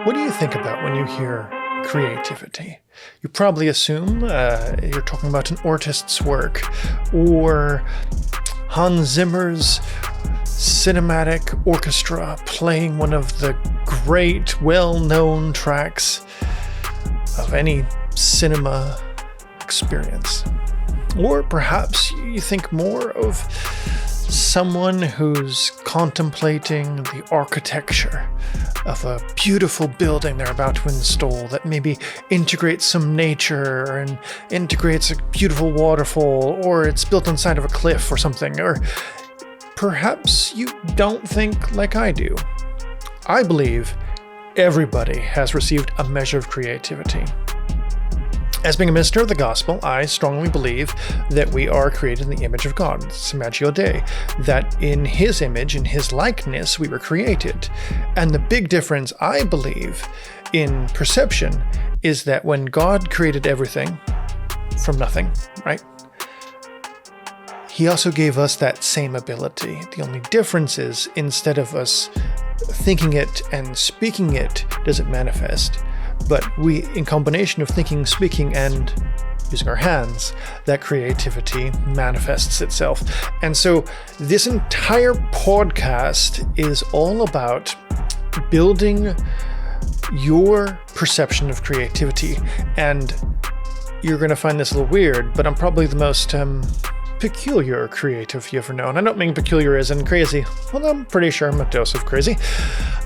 What do you think about when you hear creativity? You probably assume you're talking about an artist's work or Hans Zimmer's cinematic orchestra playing one of the great, well-known tracks of any cinema experience. Or perhaps you think more of someone who's contemplating the architecture of a beautiful building they're about to install that maybe integrates some nature and integrates a beautiful waterfall, or it's built inside of a cliff or something. Or perhaps you don't think like I do. I believe everybody has received a measure of creativity. As being a minister of the gospel, I strongly believe that we are created in the image of God, Imago Dei, that in His image, in His likeness, we were created. And the big difference, I believe, in perception is that when God created everything from nothing, right? He also gave us that same ability. The only difference is, instead of us thinking it and speaking it, does it manifest. But we, in combination of thinking, speaking, and using our hands, that creativity manifests itself. And so this entire podcast is all about building your perception of creativity. And you're going to find this a little weird, but I'm probably the most peculiar creative you ever know. And I don't mean peculiar as in crazy, although I'm pretty sure I'm a dose of crazy.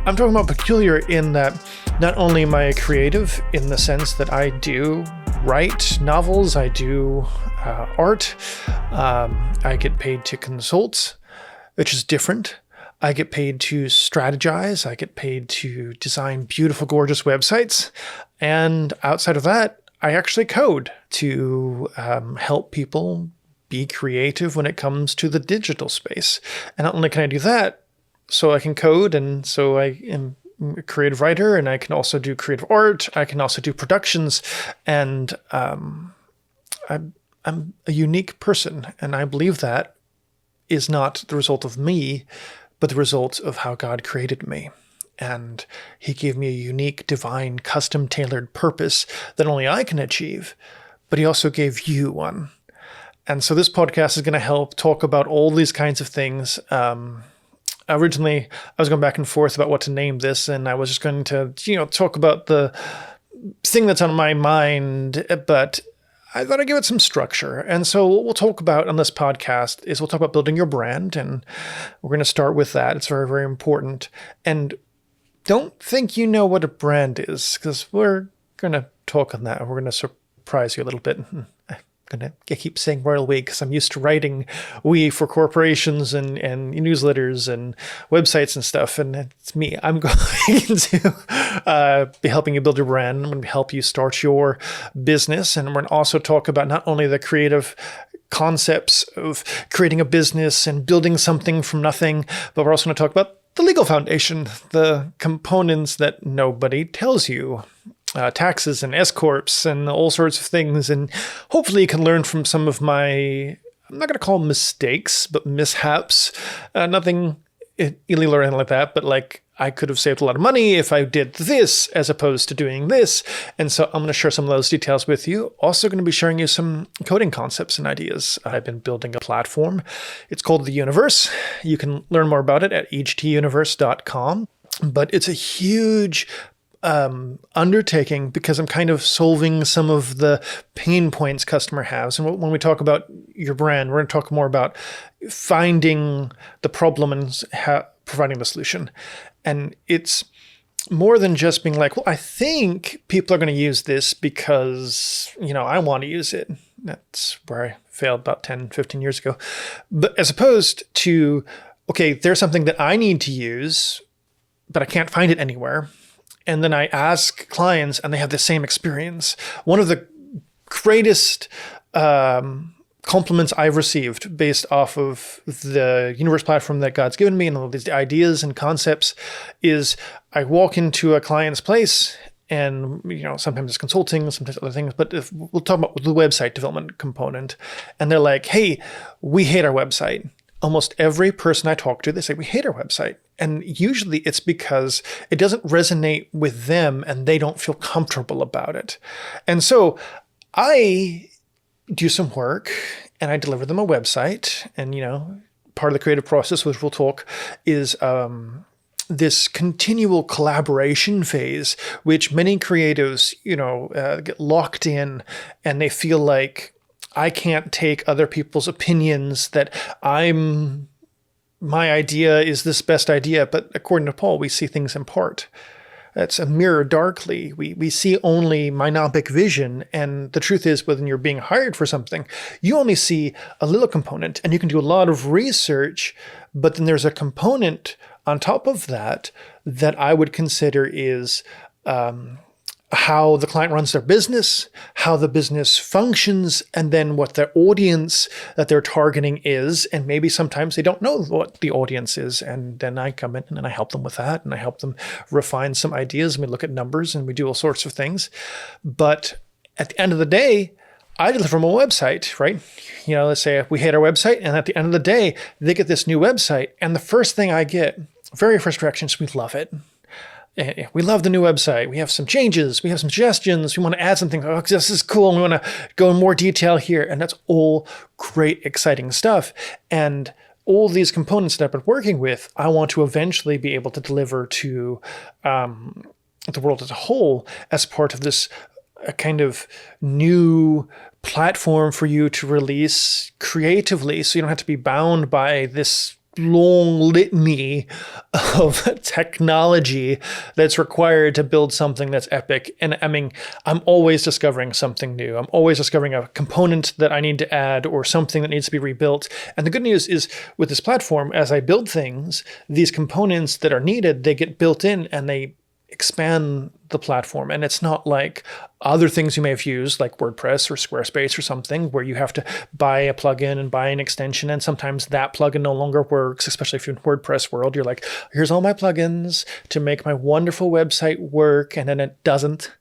I'm talking about peculiar in that not only am I creative in the sense that I do write novels, I do art, I get paid to consult, which is different. I get paid to strategize, I get paid to design beautiful, gorgeous websites. And outside of that, I actually code to help people be creative when it comes to the digital space. And not only can I do that, so I can code, and so I am a creative writer, and I can also do creative art. I can also do productions, and I'm a unique person, and I believe that is not the result of me, but the result of how God created me. And He gave me a unique, divine, custom-tailored purpose that only I can achieve, but He also gave you one. And so this podcast is going to help talk about all these kinds of things. Originally, I was going back and forth about what to name this, and I was just going to, talk about the thing that's on my mind, but I thought I'd give it some structure. And so what we'll talk about on this podcast is we'll talk about building your brand, and we're going to start with that. It's very, very important. And don't think you know what a brand is, because we're going to talk on that. We're going to surprise you a little bit. I keep saying royal we because I'm used to writing we for corporations and newsletters and websites and stuff, and it's me. I'm going to be helping you build your brand. I'm going to help you start your business, and we're going to also talk about not only the creative concepts of creating a business and building something from nothing, but we're also going to talk about the legal foundation, the components that nobody tells you. Taxes and S-corps and all sorts of things. And hopefully you can learn from some of my, I'm not going to call them mistakes, but mishaps. Nothing illegal or anything like that, but like I could have saved a lot of money if I did this as opposed to doing this. And so I'm going to share some of those details with you. Also going to be sharing you some coding concepts and ideas. I've been building a platform. It's called The Universe. You can learn more about it at htuniverse.com. But it's a huge undertaking because I'm kind of solving some of the pain points customer has. And when we talk about your brand, we're going to talk more about finding the problem and providing the solution. And it's more than just being like, well, I think people are going to use this because, I want to use it. That's where I failed about 10, 15 years ago. But as opposed to, okay, there's something that I need to use, but I can't find it anywhere. And then I ask clients and they have the same experience. One of the greatest compliments I've received based off of the Universe platform that God's given me and all these ideas and concepts is I walk into a client's place and, sometimes it's consulting, sometimes other things, but if we'll talk about the website development component. And they're like, hey, we hate our website. almost every person I talk to, they say, we hate our website. And usually it's because it doesn't resonate with them and they don't feel comfortable about it. And so I do some work and I deliver them a website. And, part of the creative process, which we'll talk, is this continual collaboration phase, which many creatives, get locked in, and they feel like I can't take other people's opinions, that my idea is this best idea. But according to Paul, we see things in part. That's a mirror darkly. We see only myopic vision. And the truth is, when you're being hired for something, you only see a little component, and you can do a lot of research, but then there's a component on top of that I would consider is how the client runs their business, how the business functions, and then what the audience that they're targeting is. And maybe sometimes they don't know what the audience is. And then I come in and I help them with that. And I help them refine some ideas. And we look at numbers and we do all sorts of things. But at the end of the day, I deliver them a website, right? Let's say we hate our website. And at the end of the day, they get this new website. And the first thing I get, very first reaction is, we love it. We love the new website. We have some changes. We have some suggestions. We want to add something. Oh, this is cool. And we want to go in more detail here. And that's all great, exciting stuff. And all these components that I've been working with, I want to eventually be able to deliver to the world as a whole as part of this kind of new platform for you to release creatively. So you don't have to be bound by this long litany of technology that's required to build something that's epic. And I'm always discovering something new. I'm always discovering a component that I need to add or something that needs to be rebuilt. And the good news is, with this platform, as I build things, these components that are needed, they get built in and they expand the platform. And it's not like other things you may have used, like WordPress or Squarespace or something, where you have to buy a plugin and buy an extension. And sometimes that plugin no longer works, especially if you're in WordPress world. You're like, here's all my plugins to make my wonderful website work. And then it doesn't.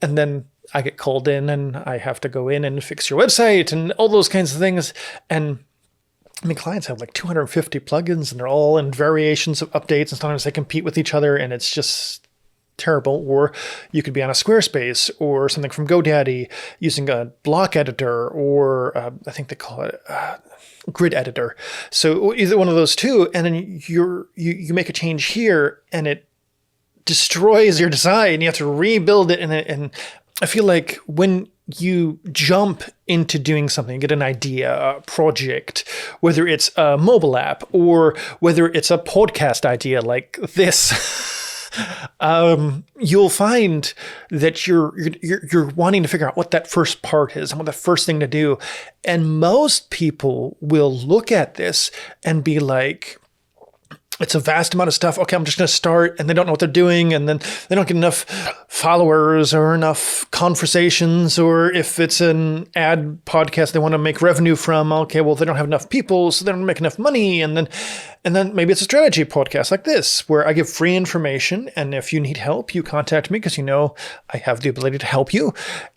And then I get called in and I have to go in and fix your website and all those kinds of things. And clients have like 250 plugins and they're all in variations of updates, and sometimes they compete with each other, and it's just terrible. Or you could be on a Squarespace or something from GoDaddy using a block editor, or I think they call it grid editor. So either one of those two, and then you make a change here and it destroys your design. You have to rebuild it, and I feel like when you jump into doing something, you get an idea, a project, whether it's a mobile app or whether it's a podcast idea like this, you'll find that you're wanting to figure out what that first part is and what the first thing to do. And most people will look at this and be like, it's a vast amount of stuff. Okay, I'm just going to start, and they don't know what they're doing, and then they don't get enough followers or enough conversations, or if it's an ad podcast they want to make revenue from, okay, well, they don't have enough people, so they don't make enough money, and then maybe it's a strategy podcast like this, where I give free information, and if you need help, you contact me, because I have the ability to help you,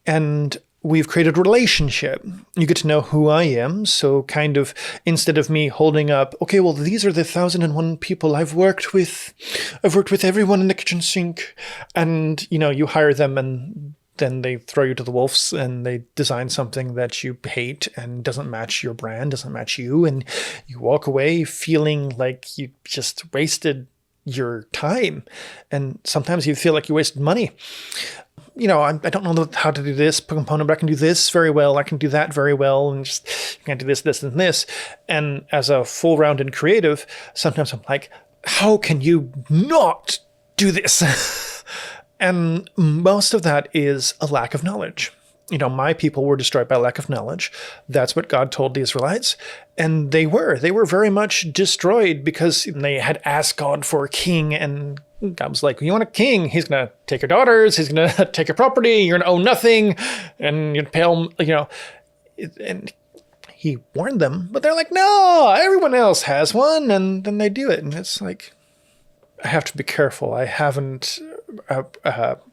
and we've created a relationship. You get to know who I am. So kind of, instead of me holding up, okay, well, these are the 1,001 people I've worked with. I've worked with everyone in the kitchen sink. And, you hire them and then they throw you to the wolves and they design something that you hate and doesn't match your brand, doesn't match you. And you walk away feeling like you just wasted your time. And sometimes you feel like you wasted money. I don't know how to do this component, but I can do this very well. I can do that very well. And just, you can't do this, this, and this. And as a full-rounded creative, sometimes I'm like, how can you not do this? And most of that is a lack of knowledge. My people were destroyed by lack of knowledge. That's what God told the Israelites. And they were very much destroyed because they had asked God for a king, and God was like, you want a king? He's going to take your daughters. He's going to take your property. You're going to own nothing. And you'd pay him, and he warned them, but they're like, no, everyone else has one. And then they do it. And it's like, I have to be careful. I haven't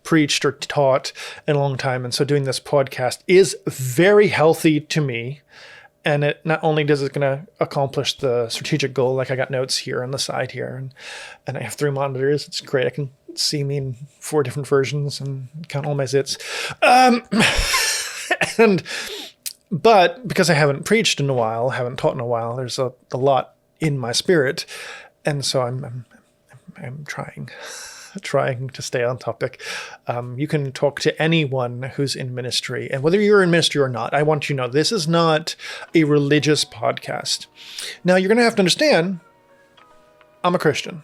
preached or taught in a long time. And so doing this podcast is very healthy to me. And it not only does it going to accomplish the strategic goal, like I got notes here on the side here, and I have 3 monitors. It's great. I can see me in 4 different versions and count all my zits. But because I haven't preached in a while, haven't taught in a while, there's a lot in my spirit, and so I'm trying to stay on topic. You can talk to anyone who's in ministry, and whether you're in ministry or not, I want you to know this is not a religious podcast. Now, you're going to have to understand, I'm a Christian,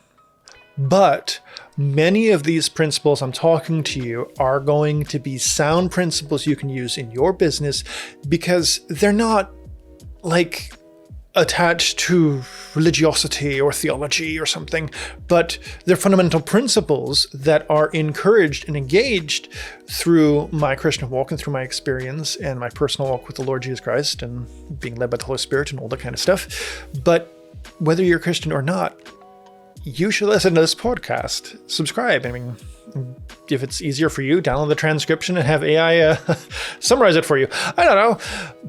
but many of these principles I'm talking to you are going to be sound principles you can use in your business, because they're not like attached to religiosity or theology or something, but they're fundamental principles that are encouraged and engaged through my Christian walk and through my experience and my personal walk with the Lord Jesus Christ and being led by the Holy Spirit and all that kind of stuff. But whether you're Christian or not, you should listen to this podcast. Subscribe. I mean, if it's easier for you, download the transcription and have AI summarize it for you. I don't know.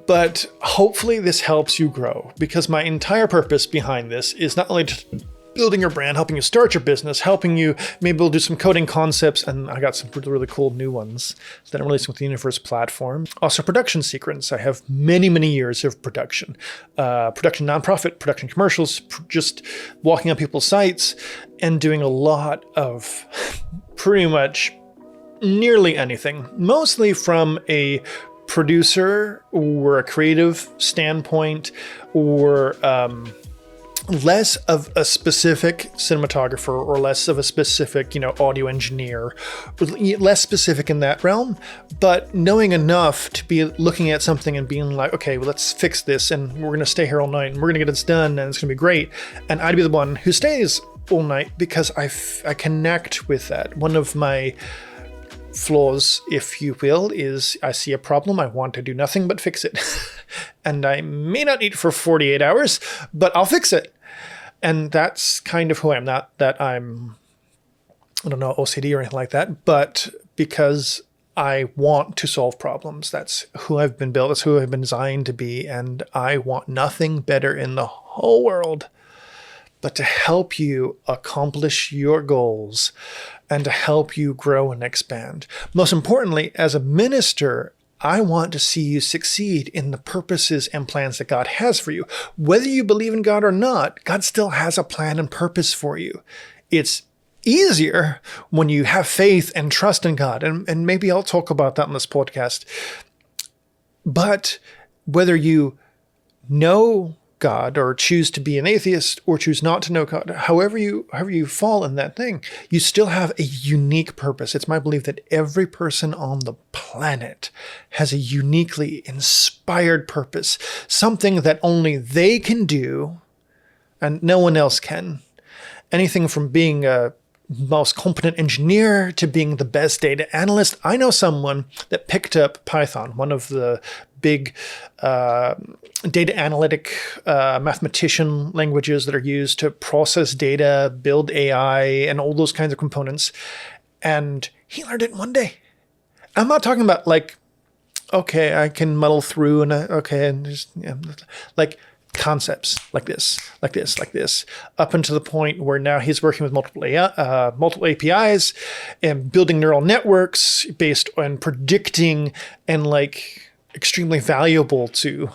But hopefully this helps you grow, because my entire purpose behind this is not only to building your brand, helping you start your business, helping you maybe we'll do some coding concepts, and I got some really cool new ones that I'm releasing with the Universe platform. Also production secrets. I have many years of production nonprofit, production commercials, just walking on people's sites and doing a lot of pretty much nearly anything, mostly from a producer or a creative standpoint, or less of a specific cinematographer or less of a specific, audio engineer, less specific in that realm, but knowing enough to be looking at something and being like, okay, well, let's fix this, and we're going to stay here all night and we're going to get this done and it's going to be great. And I'd be the one who stays all night because I connect with that. One of my flaws, if you will, is I see a problem, I want to do nothing but fix it. And I may not need it for 48 hours, but I'll fix it. And that's kind of who I am. Not that I'm, OCD or anything like that, but because I want to solve problems. That's who I've been built. That's who I've been designed to be. And I want nothing better in the whole world but to help you accomplish your goals and to help you grow and expand. Most importantly, as a minister, I want to see you succeed in the purposes and plans that God has for you. Whether you believe in God or not, God still has a plan and purpose for you. It's easier when you have faith and trust in God. And maybe I'll talk about that on this podcast. But whether you know God or choose to be an atheist or choose not to know God, however you fall in that thing, you still have a unique purpose. It's my belief that every person on the planet has a uniquely inspired purpose, something that only they can do and no one else can. Anything from being a most competent engineer to being the best data analyst. I know someone that picked up Python, one of the big data analytic mathematician languages that are used to process data, build AI, and all those kinds of components. And he learned it in one day. I'm not talking about like, okay, I can muddle through and just like concepts like this, up until the point where now he's working with multiple APIs and building neural networks based on predicting and like extremely valuable to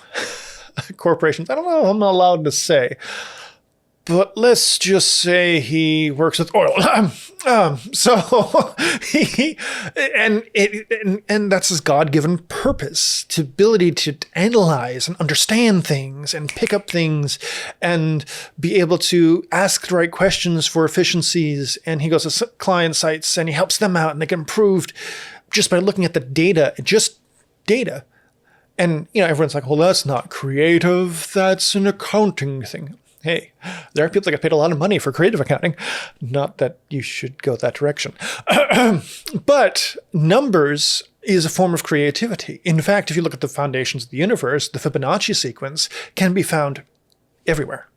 corporations. I don't know, I'm not allowed to say. But let's just say he works with oil. So that's his God-given purpose, to ability to analyze and understand things and pick up things and be able to ask the right questions for efficiencies. And he goes to client sites and he helps them out and they get improved just by looking at the data, just data. And everyone's like, well, that's not creative. That's an accounting thing. Hey, there are people that get paid a lot of money for creative accounting. Not that you should go that direction. But numbers is a form of creativity. In fact, if you look at the foundations of the universe, the Fibonacci sequence can be found everywhere.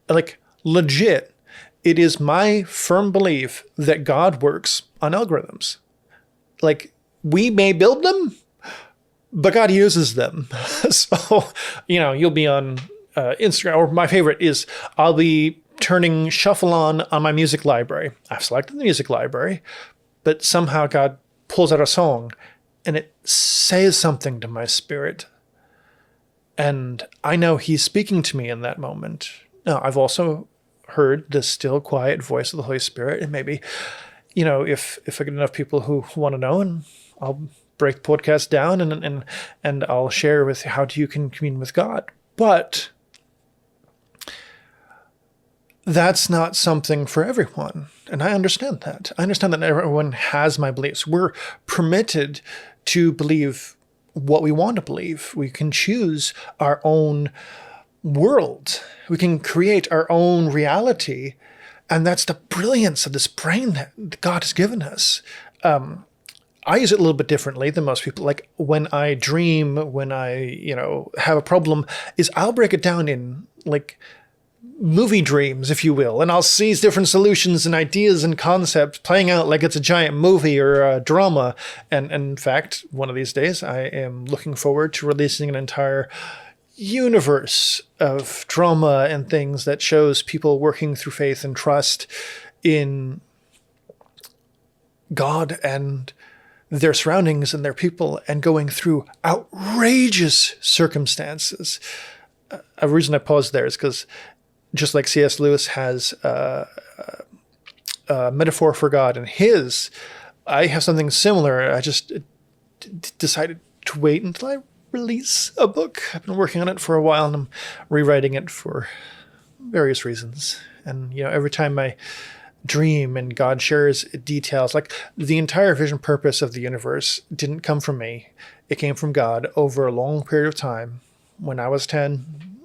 Like, legit, it is my firm belief that God works on algorithms. Like, we may build them, but God uses them. So, you'll be on Instagram, or my favorite is I'll be turning shuffle on my music library. I've selected the music library, but somehow God pulls out a song and it says something to my spirit. And I know he's speaking to me in that moment. Now, I've also heard the still quiet voice of the Holy Spirit. And maybe, if I get enough people who want to know, and I'll break the podcast down and I'll share with how you can commune with God. But that's not something for everyone. And I understand that. I understand that everyone has my beliefs. We're permitted to believe what we want to believe. We can choose our own world. We can create our own reality. And that's the brilliance of this brain that God has given us. I use it a little bit differently than most people. Like when I dream, when I, have a problem, is I'll break it down in like movie dreams, if you will, and I'll see different solutions and ideas and concepts playing out like it's a giant movie or a drama. And in fact, one of these days, I am looking forward to releasing an entire universe of drama and things that shows people working through faith and trust in God and their surroundings and their people and going through outrageous circumstances. A reason I paused there is because just like C.S. Lewis has a metaphor for God in his, I have something similar. I just decided to wait until I release a book. I've been working on it for a while and I'm rewriting it for various reasons. And, every time I dream and God shares details, like the entire vision purpose of the universe didn't come from me. It came from God over a long period of time. When I was 10,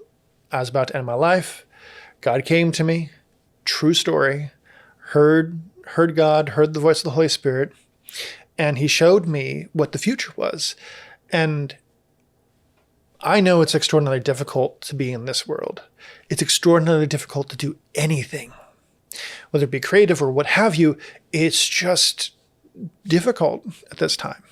I was about to end my life. God came to me, true story, heard God, heard the voice of the Holy Spirit, and he showed me what the future was. And I know it's extraordinarily difficult to be in this world. It's extraordinarily difficult to do anything, whether it be creative or what have you. It's just difficult at this time.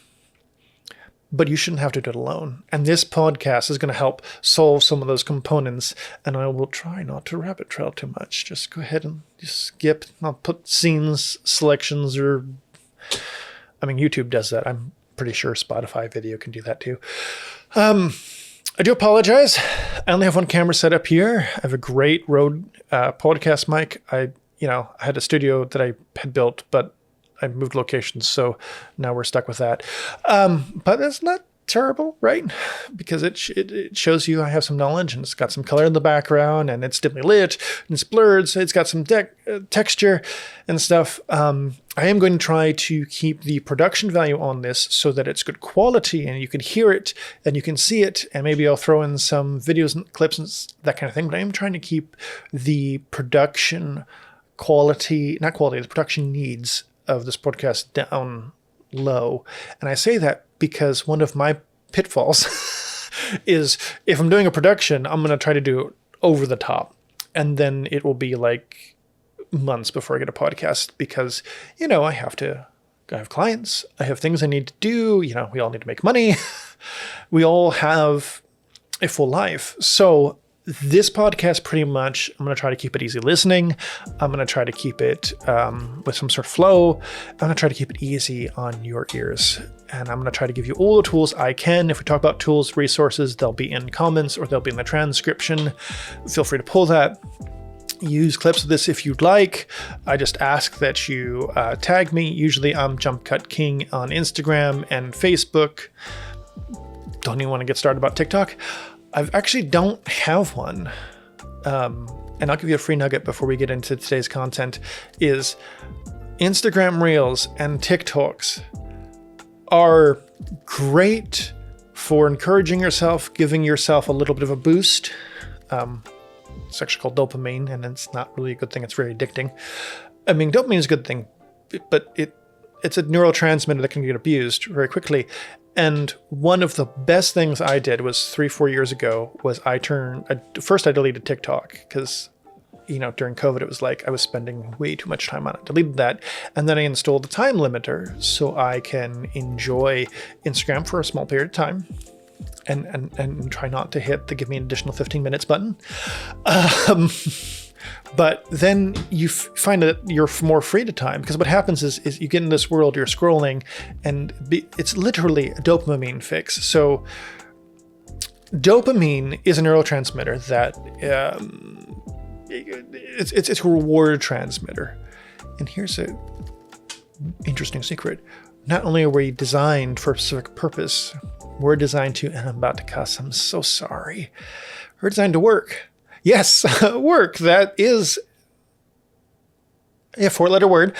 But you shouldn't have to do it alone. And this podcast is going to help solve some of those components. And I will try not to rabbit trail too much. Just go ahead and just skip. I'll put scenes, selections, or... YouTube does that. I'm pretty sure Spotify video can do that too. I do apologize. I only have one camera set up here. I have a great Rode podcast mic. I had a studio that I had built, but I moved locations, so now we're stuck with that. But that's not terrible, right? Because it shows you I have some knowledge, and it's got some color in the background, and it's dimly lit, and it's blurred, so it's got some texture and stuff. I am going to try to keep the production value on this so that it's good quality, and you can hear it, and you can see it, and maybe I'll throw in some videos and clips and that kind of thing, but I am trying to keep the production the production needs of this podcast down low. And I say that because one of my pitfalls is if I'm doing a production, I'm going to try to do it over the top. And then it will be like months before I get a podcast because, I have clients. I have things I need to do. We all need to make money. We all have a full life. So this podcast, pretty much, I'm going to try to keep it easy listening. I'm going to try to keep it with some sort of flow. I'm going to try to keep it easy on your ears. And I'm going to try to give you all the tools I can. If we talk about tools, resources, they'll be in comments or they'll be in the transcription. Feel free to pull that. Use clips of this if you'd like. I just ask that you tag me. Usually I'm JumpCutKing on Instagram and Facebook. Don't even want to get started about TikTok. I actually don't have one. And I'll give you a free nugget before we get into today's content, is Instagram Reels and TikToks are great for encouraging yourself, giving yourself a little bit of a boost. It's actually called dopamine, and it's not really a good thing. It's very addicting. Dopamine is a good thing, but it's a neurotransmitter that can get abused very quickly. And one of the best things I did was 3-4 years ago was I deleted TikTok because during COVID, it was like I was spending way too much time on it. Deleted that. And then I installed a time limiter so I can enjoy Instagram for a small period of time and try not to hit the give me an additional 15 minutes button. But then you find that you're more free to time, because what happens is you get in this world, you're scrolling, and it's literally a dopamine fix. So dopamine is a neurotransmitter that it's a reward transmitter. And here's a interesting secret. Not only are we designed for a specific purpose, we're designed to, and I'm about to cuss, I'm so sorry. We're designed to work. Yes, work. That is a 4-letter word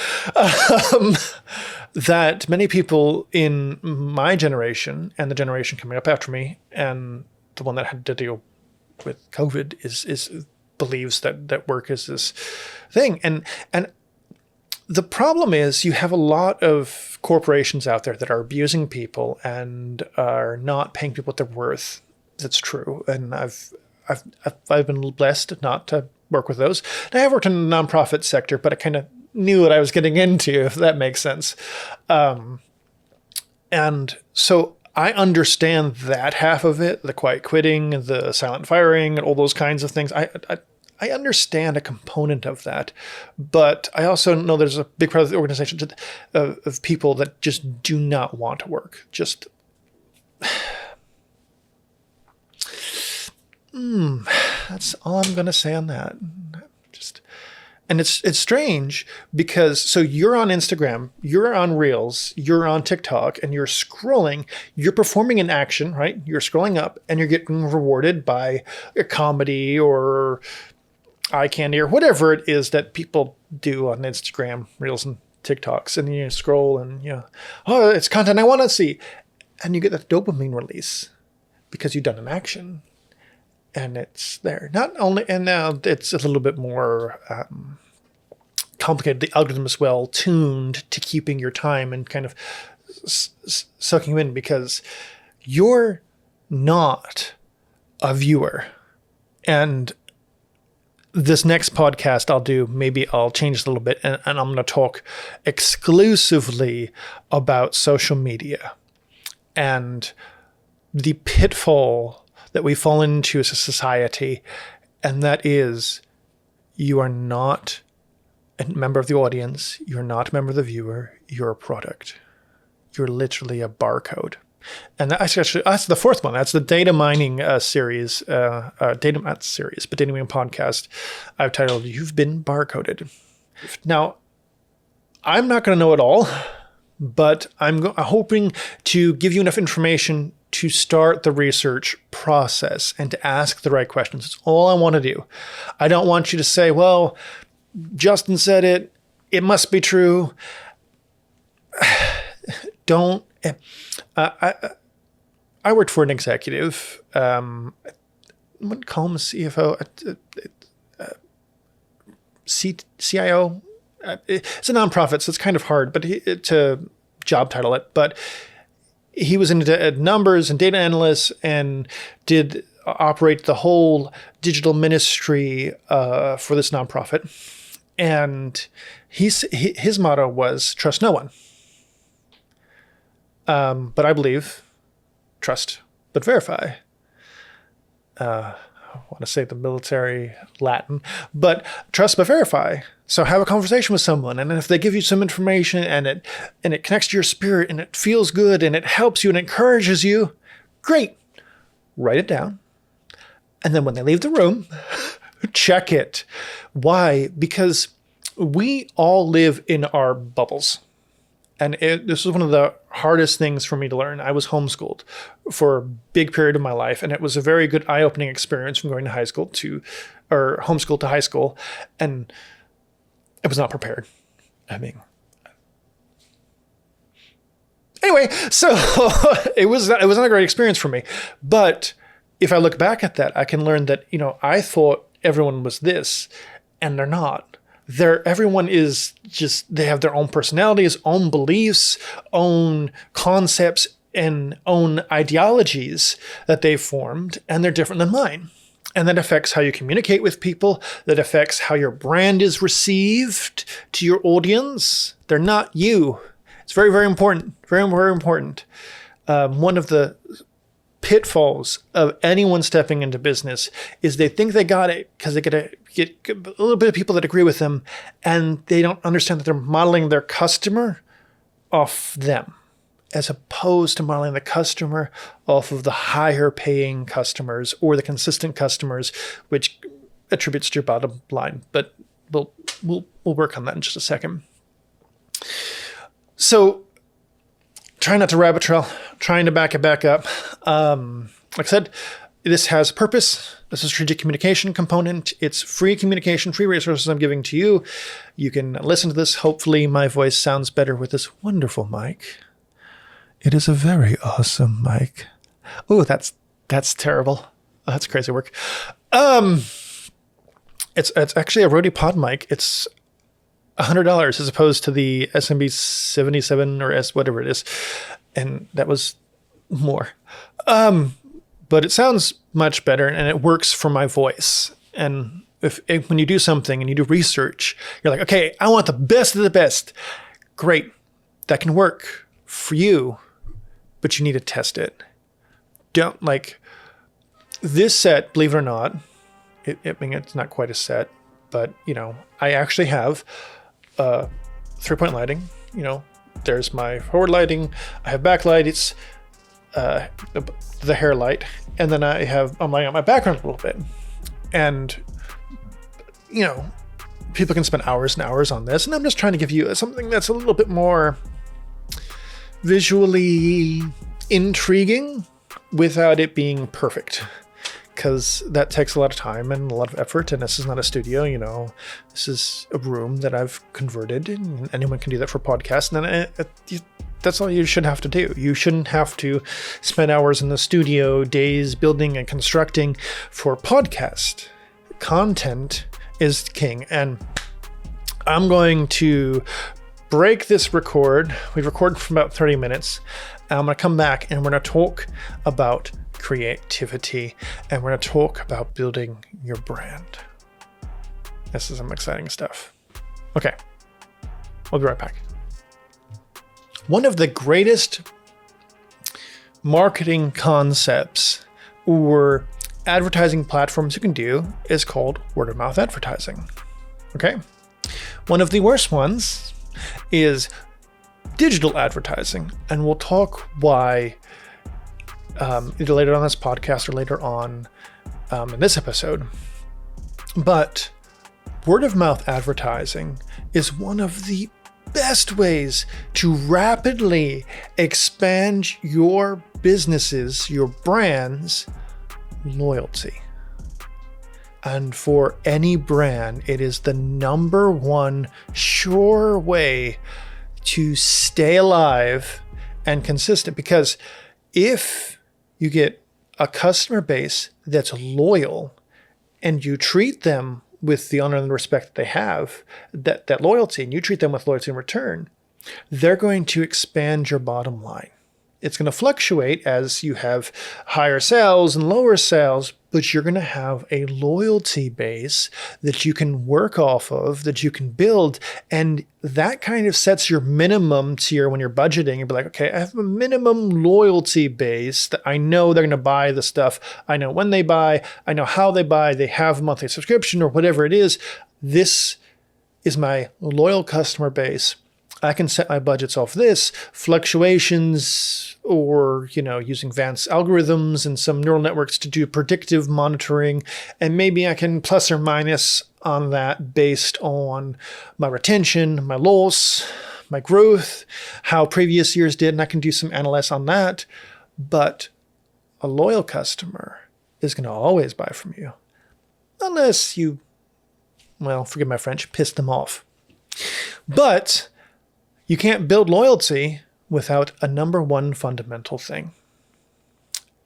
that many people in my generation and the generation coming up after me, and the one that had to deal with COVID, is believes that work is this thing. And the problem is you have a lot of corporations out there that are abusing people and are not paying people what they're worth. That's true. And I've been blessed not to work with those. And I have worked in the nonprofit sector, but I kind of knew what I was getting into, if that makes sense. And so I understand that half of it, the quiet quitting, the silent firing, and all those kinds of things. I understand a component of that, but I also know there's a big part of the organization of people that just do not want to work. Just that's all I'm going to say on that. And it's strange because so you're on Instagram, you're on Reels, you're on TikTok, and you're scrolling, you're performing an action, right? You're scrolling up and you're getting rewarded by a comedy or eye candy or whatever it is that people do on Instagram, Reels, and TikToks. And you scroll and oh, it's content I want to see. And you get that dopamine release because you've done an action. And it's there. Not only, and now it's a little bit more complicated. The algorithm is well tuned to keeping your time and kind of sucking you in, because you're not a viewer. And this next podcast I'll do, maybe I'll change it a little bit, and I'm going to talk exclusively about social media and the pitfall that we fall into as a society, and that is you are not a member of the audience, you're not a member of the viewer, you're a product. You're literally a barcode. And that's the fourth one. That's the data mining series, data mining podcast I've titled "You've Been Barcoded." Now, I'm not going to know it all, but I'm hoping to give you enough information to start the research process and to ask the right questions. It's all I want to do. I don't want you to say, well, Justin said it, it must be true. Don't. I worked for an executive. I wouldn't call him a CFO, CIO. It's a nonprofit, so it's kind of hard, but to job title it. But he was into numbers and data analysts and did operate the whole digital ministry for this nonprofit. And his motto was trust no one. But I believe trust but verify. I want to say the military Latin, but trust but verify. So have a conversation with someone, and if they give you some information and it connects to your spirit and it feels good and it helps you and encourages you, great. Write it down. And then when they leave the room, check it. Why? Because we all live in our bubbles. And this was one of the hardest things for me to learn. I was homeschooled for a big period of my life, and it was a very good eye-opening experience from going to homeschool to high school, and I was not prepared. Anyway, so it was not a great experience for me. But if I look back at that, I can learn that I thought everyone was this, and they're not. Everyone is just, they have their own personalities, own beliefs, own concepts, and own ideologies that they've formed, and they're different than mine. And that affects how you communicate with people. That affects how your brand is received to your audience. They're not you. It's very, very important. Very, very important. One of the pitfalls of anyone stepping into business is they think they got it because they get a little bit of people that agree with them, and they don't understand that they're modeling their customer off them, as opposed to modeling the customer off of the higher paying customers or the consistent customers, which attributes to your bottom line. But we'll work on that in just a second. So trying not to rabbit trail, trying to back it back up. Like I said, this has purpose. This is a strategic communication component. It's free communication, free resources I'm giving to you. You can listen to this. Hopefully my voice sounds better with this wonderful mic. It is a very awesome mic. Oh, that's terrible. Oh, that's crazy work. It's actually a Rode Pod mic. It's $100 as opposed to the SMB 77 or S whatever it is, and that was more. But it sounds much better, and it works for my voice. And if when you do something and you do research, you're like, okay, I want the best of the best. Great, that can work for you, but you need to test it. Don't like this set. Believe it or not, I mean it's not quite a set, but I actually have 3-point lighting. There's my forward lighting. I have backlight. It's the hair light, and then I'm laying out my background a little bit. And people can spend hours and hours on this, and I'm just trying to give you something that's a little bit more visually intriguing without it being perfect, because that takes a lot of time and a lot of effort, and this is not a studio. This is a room that I've converted, and anyone can do that for podcasts. And that's all you should have to do. You shouldn't have to spend hours in the studio, days building and constructing for podcast. Content is king. And I'm going to break this record. We've recorded for about 30 minutes. And I'm going to come back and we're going to talk about creativity, and we're going to talk about building your brand. This is some exciting stuff. Okay. We'll be right back. One of the greatest marketing concepts or advertising platforms you can do is called word of mouth advertising. Okay. One of the worst ones is digital advertising, and we'll talk why either later on this podcast or later on in this episode. But word of mouth advertising is one of the best ways to rapidly expand your businesses, your brands, loyalty. And for any brand, it is the number one sure way to stay alive and consistent. Because if you get a customer base that's loyal and you treat them with the honor and the respect that they have, that loyalty, and you treat them with loyalty in return, they're going to expand your bottom line. It's going to fluctuate as you have higher sales and lower sales, but you're going to have a loyalty base that you can work off of, that you can build. And that kind of sets your minimum tier when you're budgeting. You'll be like, okay, I have a minimum loyalty base that I know they're going to buy the stuff. I know when they buy, I know how they buy, they have a monthly subscription or whatever it is. This is my loyal customer base. I can set my budgets off this, fluctuations, or, using advanced algorithms and some neural networks to do predictive monitoring. And maybe I can plus or minus on that based on my retention, my loss, my growth, how previous years did. And I can do some analysis on that. But a loyal customer is going to always buy from you. Unless you, forgive my French, piss them off. But you can't build loyalty without a number one fundamental thing.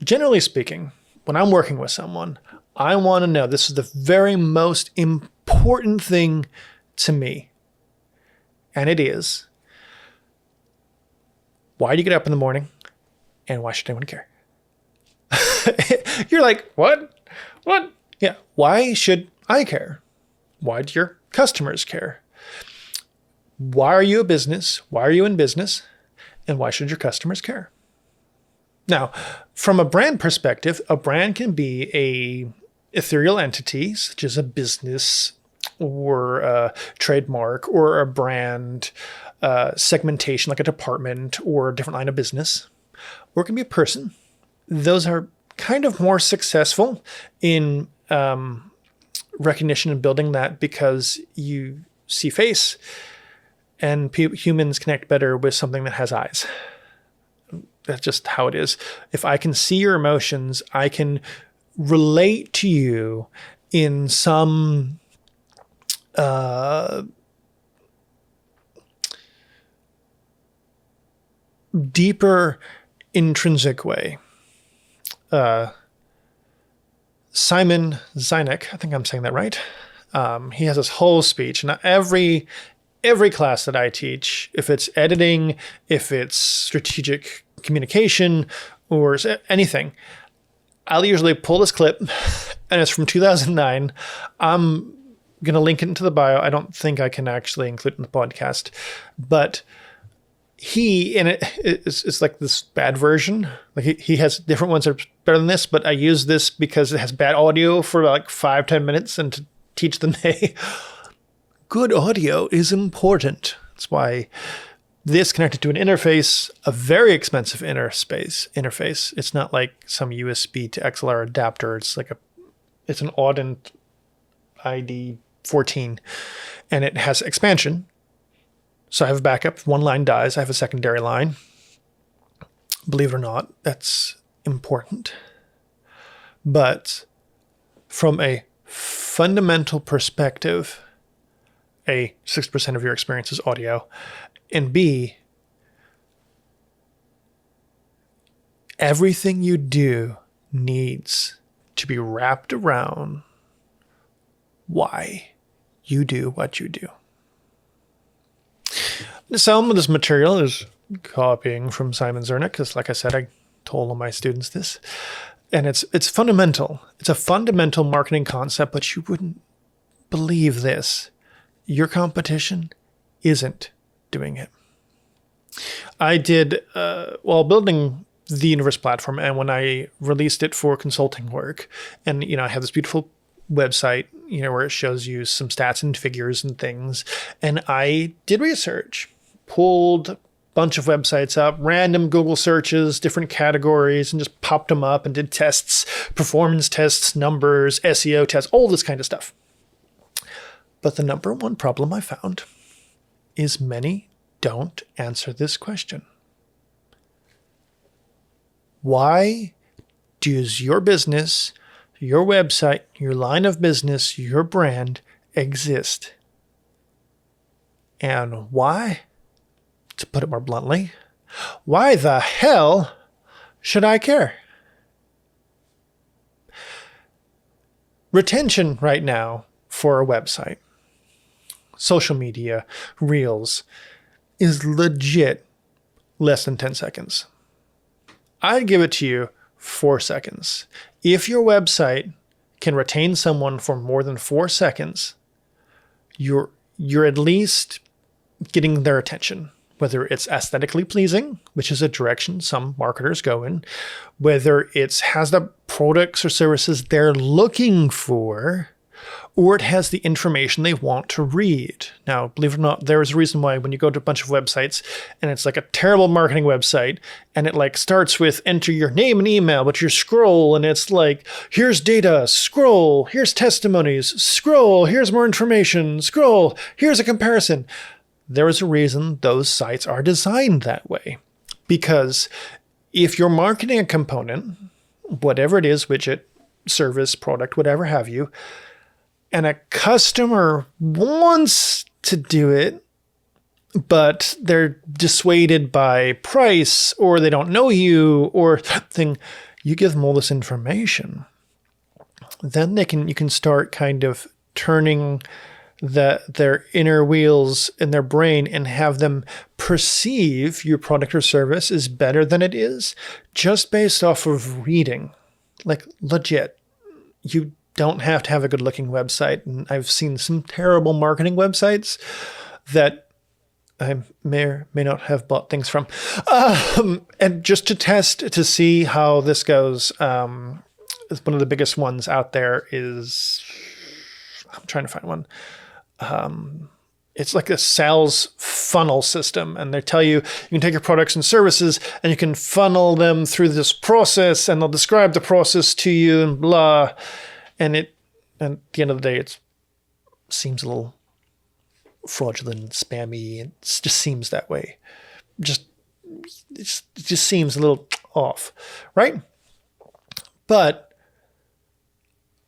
Generally speaking, when I'm working with someone, I want to know, this is the very most important thing to me. And it is, why do you get up in the morning and why should anyone care? You're like, what? Yeah. Why should I care? Why do your customers care? Why are you a business? Why are you in business? And why should your customers care? Now, from a brand perspective, a brand can be a ethereal entity, such as a business or a trademark or a brand segmentation, like a department or a different line of business. Or it can be a person. Those are kind of more successful in recognition and building that because you see face, and humans connect better with something that has eyes. That's just how it is. If I can see your emotions, I can relate to you in some deeper, intrinsic way. Simon Sinek, I think I'm saying that right. He has this whole speech, and every class that I teach, if it's editing, if it's strategic communication, or anything, I'll usually pull this clip, and it's from 2009. I'm going to link it into the bio. I don't think I can actually include it in the podcast, but it's like this bad version. Like he has different ones that are better than this, but I use this because it has bad audio for like 5-10 minutes, and to teach them, hey, good audio is important. That's why this connected to an interface, a very expensive interface. It's not like some USB to XLR adapter. It's an Audent ID 14, and it has expansion. So I have a backup. If one line dies, I have a secondary line. Believe it or not, that's important. But from a fundamental perspective, A, 6% of your experience is audio, and B, everything you do needs to be wrapped around why you do what you do. Some of this material is copying from Simon Sinek, because like I said, I told all my students this. And it's fundamental. It's a fundamental marketing concept, but you wouldn't believe this. Your competition isn't doing it. I did, while building the Universe platform, and when I released it for consulting work, and I have this beautiful website, where it shows you some stats and figures and things. And I did research, pulled a bunch of websites up, random Google searches, different categories, and just popped them up and did tests, performance tests, numbers, SEO tests, all this kind of stuff. But the number one problem I found is many don't answer this question. Why does your business, your website, your line of business, your brand exist? And why, to put it more bluntly, why the hell should I care? Retention right now for a website, social media, reels, is legit less than 10 seconds. I'd give it to you 4 seconds. If your website can retain someone for more than 4 seconds, you're at least getting their attention. Whether it's aesthetically pleasing, which is a direction some marketers go in, whether it has the products or services they're looking for, or it has the information they want to read. Now, believe it or not, there is a reason why when you go to a bunch of websites and it's like a terrible marketing website and it starts with enter your name and email, but you scroll and it's like, here's data, scroll, here's testimonies, scroll, here's more information, scroll, here's a comparison. There is a reason those sites are designed that way. Because if you're marketing a component, whatever it is, widget, service, product, whatever have you, and a customer wants to do it, but they're dissuaded by price, or they don't know you, or something, you give them all this information. Then you can start kind of turning their inner wheels in their brain and have them perceive your product or service is better than it is, just based off of reading. Like legit, you don't have to have a good looking website. And I've seen some terrible marketing websites that I may or may not have bought things from. And just to test to see how this goes, one of the biggest ones out there is, I'm trying to find one. It's like a sales funnel system. And they tell you can take your products and services and you can funnel them through this process, and they'll describe the process to you and blah. And at the end of the day, it seems a little fraudulent, spammy. It just seems that way. It just seems a little off, right? But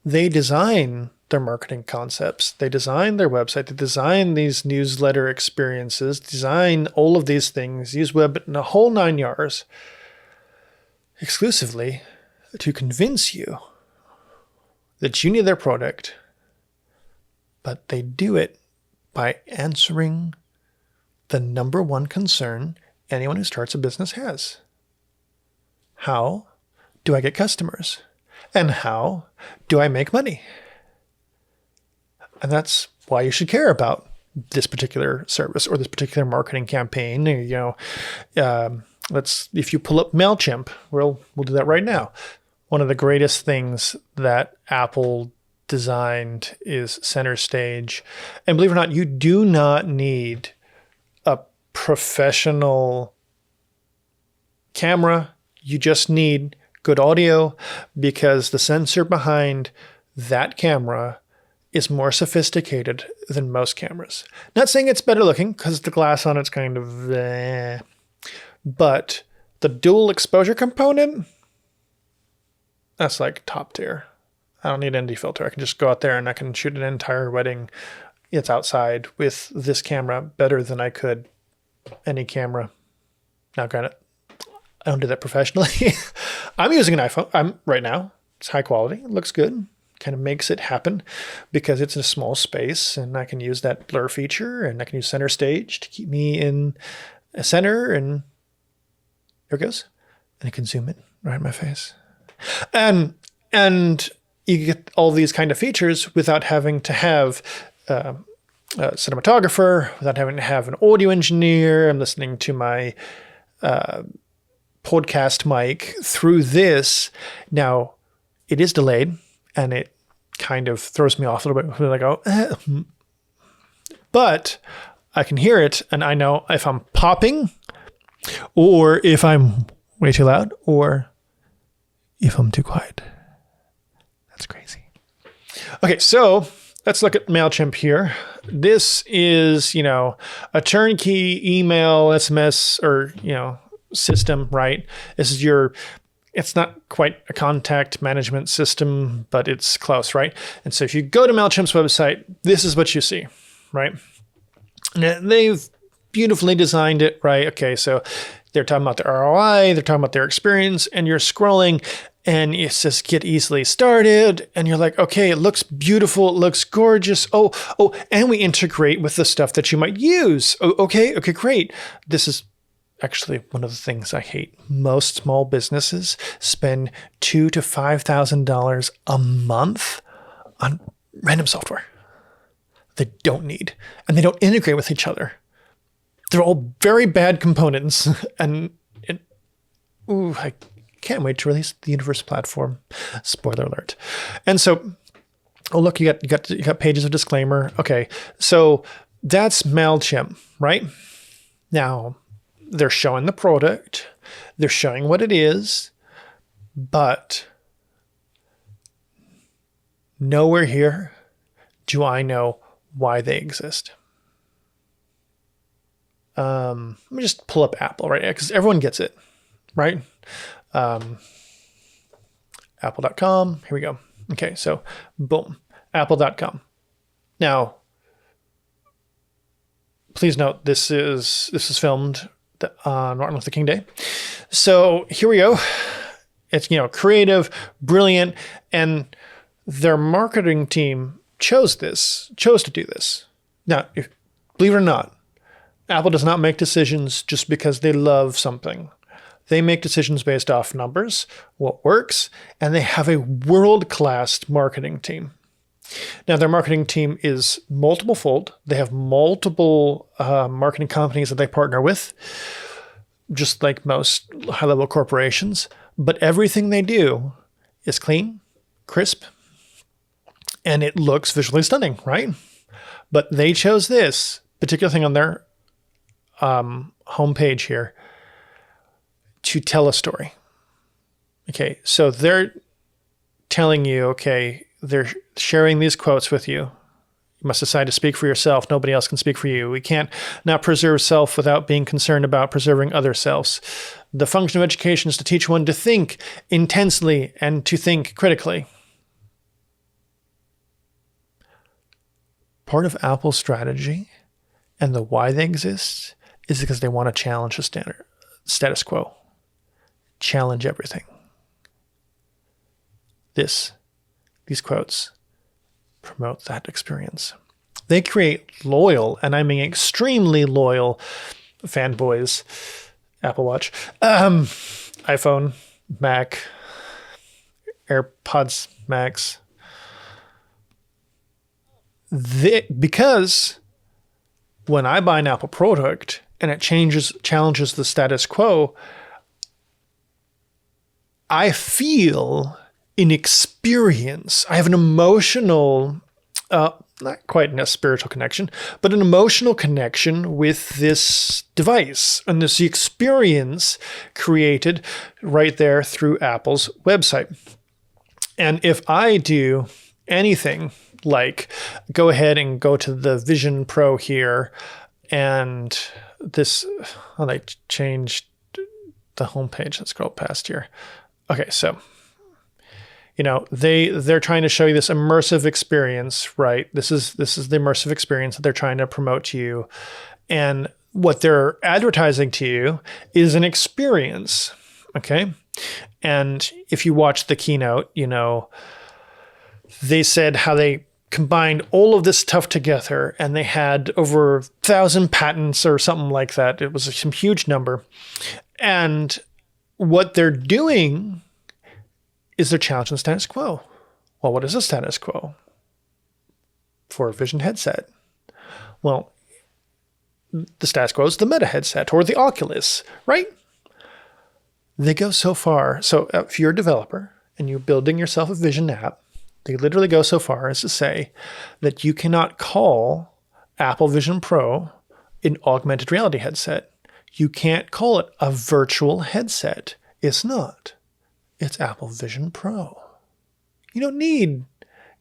they design their marketing concepts. They design their website. They design these newsletter experiences, design all of these things, use web in a whole 9 yards exclusively to convince you that you need their product, but they do it by answering the number one concern anyone who starts a business has. How do I get customers? And how do I make money? And that's why you should care about this particular service or this particular marketing campaign. If you pull up MailChimp, we'll do that right now. One of the greatest things that Apple designed is Center Stage. And believe it or not, you do not need a professional camera. You just need good audio, because the sensor behind that camera is more sophisticated than most cameras. Not saying it's better looking, because the glass on it's kind of but the dual exposure component, that's like top tier. I don't need ND filter. I can just go out there and I can shoot an entire wedding. It's outside with this camera better than I could any camera. Now, granted, I don't do that professionally. I'm using an iPhone right now. It's high quality. It looks good. Kind of makes it happen because it's in a small space, and I can use that blur feature, and I can use Center Stage to keep me in a center, and there it goes. And I can zoom it right in my face. And you get all these kind of features without having to have a cinematographer, without having to have an audio engineer. I'm listening to my podcast mic through this. Now, it is delayed, and it kind of throws me off a little bit. Like, but I can hear it, and I know if I'm popping, or if I'm way too loud, or if I'm too quiet. That's crazy. Okay, so let's look at MailChimp here. This is, a turnkey email, SMS, or, system, right? This is it's not quite a contact management system, but it's close, right? And so if you go to MailChimp's website, this is what you see, right? And they've beautifully designed it, right? Okay, so they're talking about the ROI, they're talking about their experience, and you're scrolling, and it says get easily started, and you're like, okay, it looks beautiful, it looks gorgeous. Oh, and we integrate with the stuff that you might use. Oh, okay, great. This is actually one of the things I hate. Most small businesses spend $2,000 to $5,000 a month on random software they don't need, and they don't integrate with each other. They're all very bad components, and I can't wait to release the Universe platform. Spoiler alert. And so, look, you got pages of disclaimer. Okay, so that's MailChimp, right? Now, they're showing the product, they're showing what it is, but nowhere here do I know why they exist. Let me just pull up Apple, right? Because everyone gets it, right? Apple.com. Here we go. Okay, so boom, Apple.com. Now, please note this is filmed on Martin Luther King Day. So here we go. It's creative, brilliant, and their marketing team chose to do this. Now, believe it or not, Apple does not make decisions just because they love something. They make decisions based off numbers, what works, and they have a world-class marketing team. Now, their marketing team is multiple-fold. They have multiple marketing companies that they partner with, just like most high-level corporations. But everything they do is clean, crisp, and it looks visually stunning, right? But they chose this particular thing on their homepage here to tell a story. Okay, so they're telling you, okay, they're sharing these quotes with you. You must decide to speak for yourself. Nobody else can speak for you. We can't not preserve self without being concerned about preserving other selves. The function of education is to teach one to think intensely and to think critically. Part of Apple's strategy and the why they exist is because they want to challenge the status quo. Challenge everything. These quotes promote that experience. They create loyal, and I mean extremely loyal, fanboys. Apple Watch, iPhone, Mac, AirPods Max. Because when I buy an Apple product and it challenges the status quo, I feel an experience. I have an emotional, not quite a spiritual connection, but an emotional connection with this device and this experience created right there through Apple's website. And if I do anything like go ahead and go to the Vision Pro here, and this, I changed the homepage. Let's scroll past here. Okay, so they're trying to show you this immersive experience, right? This is the immersive experience that they're trying to promote to you, and what they're advertising to you is an experience. Okay, and if you watch the keynote, they said how they combined all of this stuff together, and they had over 1,000 patents or something like that. It was some huge number. And what they're doing is they're challenging the status quo. Well, what is the status quo for a Vision headset? Well, the status quo is the Meta headset or the Oculus, right? They go so far. So if you're a developer and you're building yourself a Vision app, they literally go so far as to say that you cannot call Apple Vision Pro an augmented reality headset. You can't call it a virtual headset. It's not. It's Apple Vision Pro. You don't need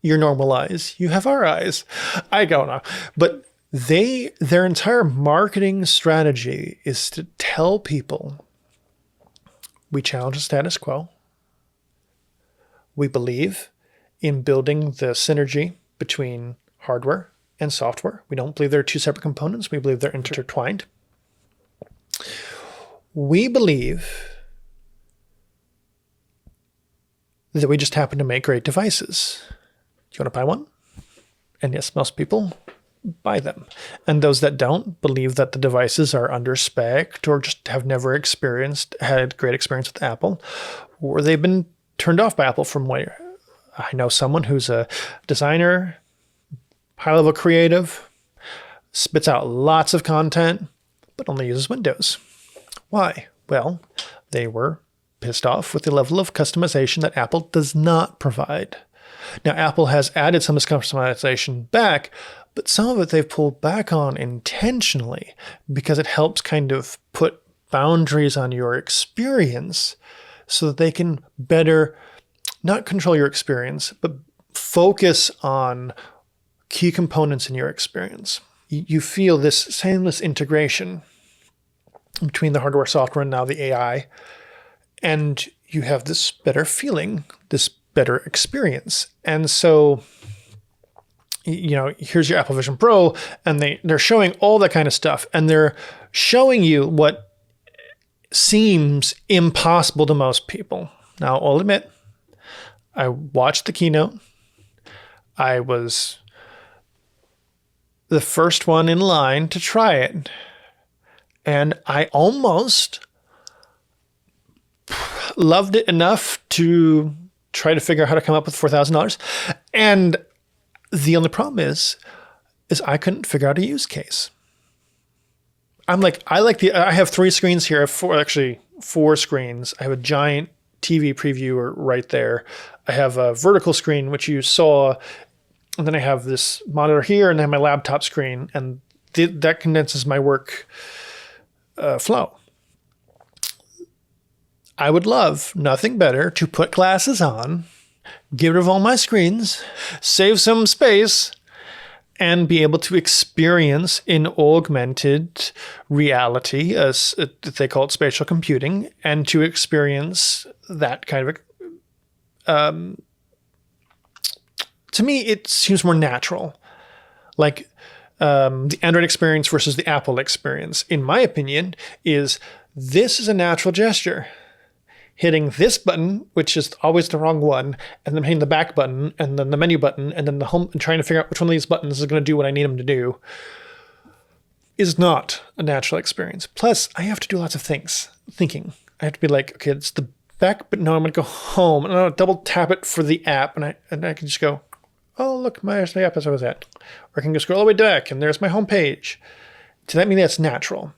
your normal eyes. You have our eyes. I don't know. But their entire marketing strategy is to tell people, we challenge the status quo. We believe in building the synergy between hardware and software. We don't believe they're two separate components. We believe they're intertwined. We believe that we just happen to make great devices. Do you want to buy one? And yes, most people buy them. And those that don't believe that the devices are under-spec'd or just have never had great experience with Apple, or they've been turned off by Apple from where I know someone who's a designer, high-level creative, spits out lots of content, but only uses Windows. Why? Well, they were pissed off with the level of customization that Apple does not provide. Now, Apple has added some of this customization back, but some of it they've pulled back on intentionally because it helps kind of put boundaries on your experience so that they can better not control your experience, but focus on key components in your experience. You feel this seamless integration between the hardware, software, and now the AI, and you have this better feeling, this better experience. And so, here's your Apple Vision Pro, and they're showing all that kind of stuff, and they're showing you what seems impossible to most people. Now, I'll admit, I watched the keynote. I was the first one in line to try it. And I almost loved it enough to try to figure out how to come up with $4,000. And the only problem is I couldn't figure out a use case. I have 3 screens here. I have 4 screens. I have a giant TV previewer right there. I have a vertical screen, which you saw, and then I have this monitor here, and I have my laptop screen, and that condenses my work flow. I would love nothing better to put glasses on, get rid of all my screens, save some space, and be able to experience in augmented reality, as they call it spatial computing, and to experience that kind of, to me, it seems more natural. Like the Android experience versus the Apple experience, in my opinion, this is a natural gesture. Hitting this button, which is always the wrong one, and then hitting the back button, and then the menu button, and then the home, and trying to figure out which one of these buttons is going to do what I need them to do, is not a natural experience. Plus, I have to do lots of thinking. I have to be like, okay, it's the back, but no, I'm going to go home, and I'm going to double tap it for the app, and I can just go, oh, look, there's my app as I was at. Or I can just scroll all the way back, and there's my home page. Does that mean that's natural?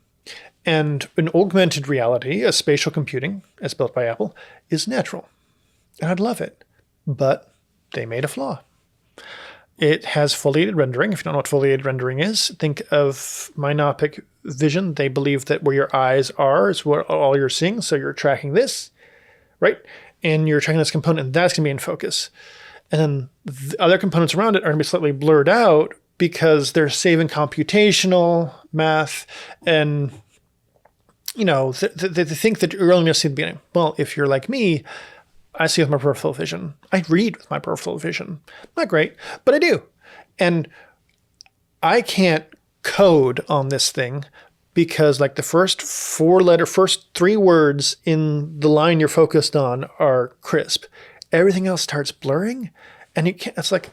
And an augmented reality, a spatial computing, as built by Apple, is natural. And I'd love it. But they made a flaw. It has foliated rendering. If you don't know what foliated rendering is, think of myopic vision. They believe that where your eyes are is what all you're seeing. So you're tracking this, right? And you're tracking this component, and that's going to be in focus. And then the other components around it are going to be slightly blurred out because they're saving computational math and they think that you're only going to see the beginning. Well, if you're like me, I see with my peripheral vision. I read with my peripheral vision. Not great, but I do. And I can't code on this thing because like the first 3 words in the line you're focused on are crisp. Everything else starts blurring, and it's like,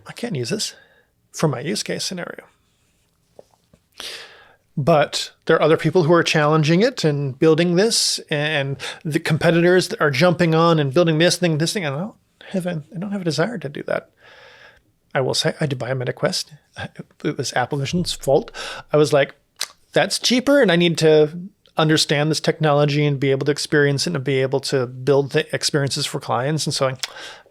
I can't use this for my use case scenario. But there are other people who are challenging it and building this, and the competitors that are jumping on and building this thing. I don't have a desire to do that. I will say I did buy a MetaQuest. It was Apple Vision's fault. I was like, that's cheaper, and I need to understand this technology and be able to experience it and be able to build the experiences for clients. And so I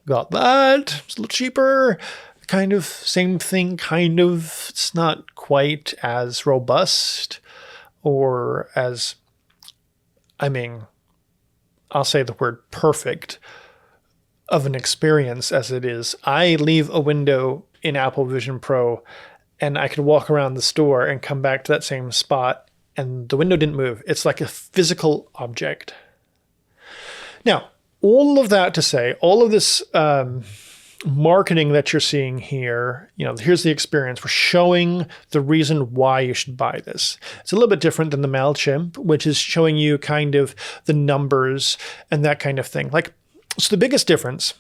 got that. It's a little cheaper. Kind of same thing, it's not quite as robust or as, I'll say the word perfect of an experience as it is. I leave a window in Apple Vision Pro and I could walk around the store and come back to that same spot and the window didn't move. It's like a physical object. Now, all of that to say, all of this, marketing that you're seeing here, here's the experience. We're showing the reason why you should buy this. It's a little bit different than the MailChimp, which is showing you kind of the numbers and that kind of thing. So the biggest difference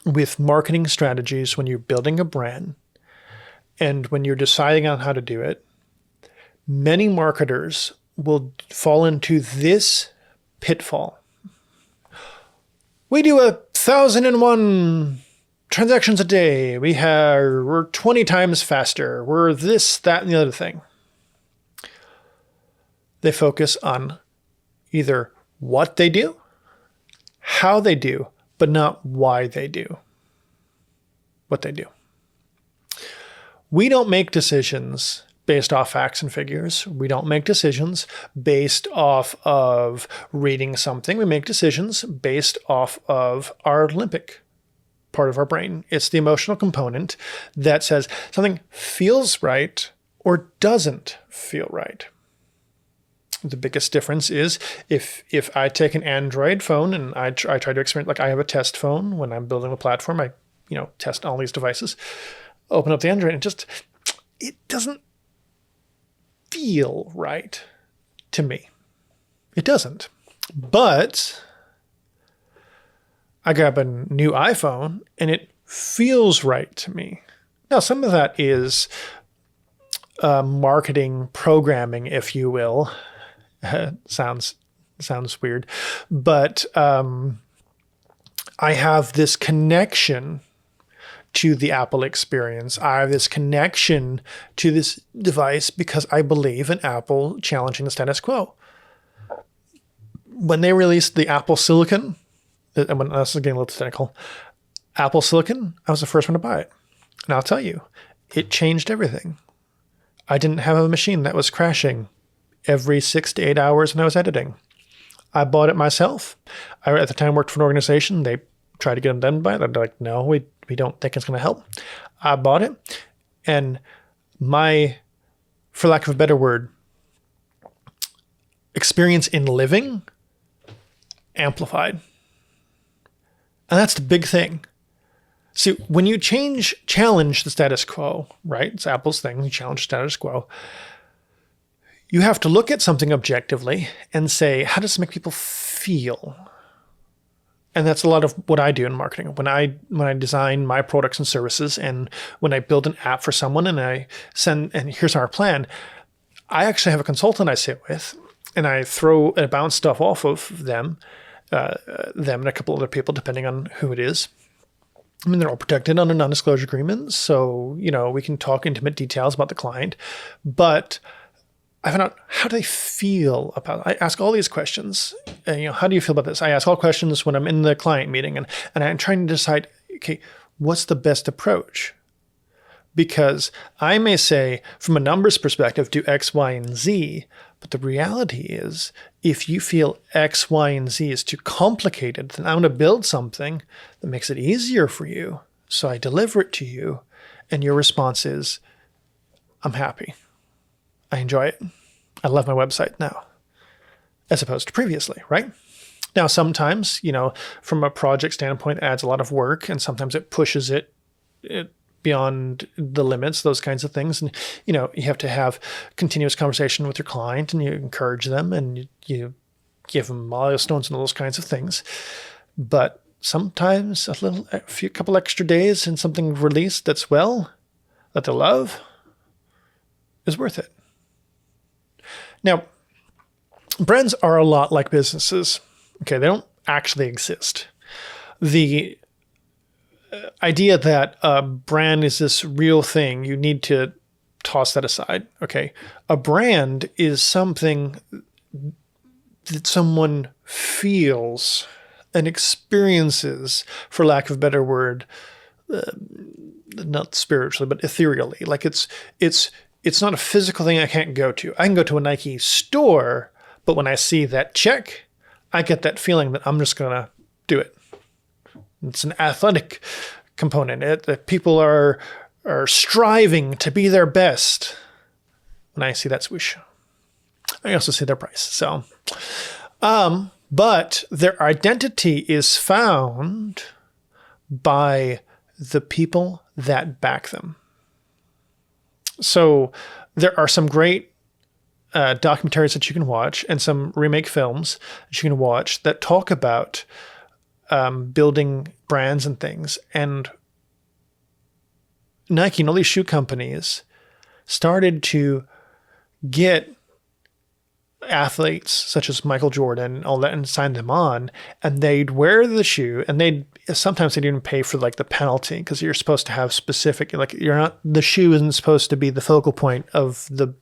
with marketing strategies when you're building a brand and when you're deciding on how to do it, many marketers will fall into this pitfall. We do 1,001 transactions a day. We're 20 times faster. We're this, that, and the other thing. They focus on either what they do, how they do, but not why they do what they do. We don't make decisions based off facts and figures. We don't make decisions based off of reading something. We make decisions based off of our limbic part of our brain. It's the emotional component that says something feels right or doesn't feel right. The biggest difference is if I take an Android phone and I try to experiment, like I have a test phone when I'm building a platform, I test all these devices, open up the Android and it doesn't feel right to me. It doesn't. But I grab a new iPhone and it feels right to me. Now, some of that is marketing programming, if you will. Sounds Sounds weird. But I have this connection to the Apple experience. I have this connection to this device because I believe in Apple challenging the status quo. When they released the Apple Silicon, and when this is getting a little technical, Apple Silicon, I was the first one to buy it. And I'll tell you, it changed everything. I didn't have a machine that was crashing every 6 to 8 hours when I was editing. I bought it myself. I, at the time, worked for an organization. They tried to get them done by it. They're like, no, we don't think it's going to help. I bought it. And my, for lack of a better word, experience in living amplified. And that's the big thing. See, when you challenge the status quo, right? It's Apple's thing. You challenge the status quo. You have to look at something objectively and say, how does it make people feel? And that's a lot of what I do in marketing. When I design my products and services, and when I build an app for someone and I send, and here's our plan, I actually have a consultant I sit with, and I throw and bounce stuff off of them and a couple other people, depending on who it is. I mean, they're all protected under non-disclosure agreements, so, we can talk intimate details about the client, but I found out, how do they feel about it? I ask all these questions. How do you feel about this? I ask all questions when I'm in the client meeting, and I'm trying to decide, okay, what's the best approach? Because I may say, from a numbers perspective, do X, Y, and Z, but the reality is, if you feel X, Y, and Z is too complicated, then I'm going to build something that makes it easier for you. So I deliver it to you, and your response is, I'm happy. I enjoy it. I love my website now, as opposed to previously, right? Now, sometimes, from a project standpoint, it adds a lot of work, and sometimes it pushes it beyond the limits, those kinds of things. And, you have to have continuous conversation with your client, and you encourage them, and you give them milestones and all those kinds of things. But sometimes a couple extra days and something released that they love, is worth it. Now, brands are a lot like businesses. Okay, they don't actually exist. The idea that a brand is this real thing, you need to toss that aside. Okay, a brand is something that someone feels and experiences, for lack of a better word, not spiritually, but ethereally. Like it's not a physical thing I can't go to. I can go to a Nike store, but when I see that check, I get that feeling that I'm just going to do it. It's an athletic component. That people are striving to be their best. When I see that swoosh, I also see their price. So, but their identity is found by the people that back them. So there are some great documentaries that you can watch, and some remake films that you can watch that talk about building brands and things. And Nike and all these shoe companies started to get athletes such as Michael Jordan and all that and sign them on, and they'd wear the shoe, and sometimes they'd even pay for like the penalty, because you're supposed to have specific, like, the shoe isn't supposed to be the focal point of the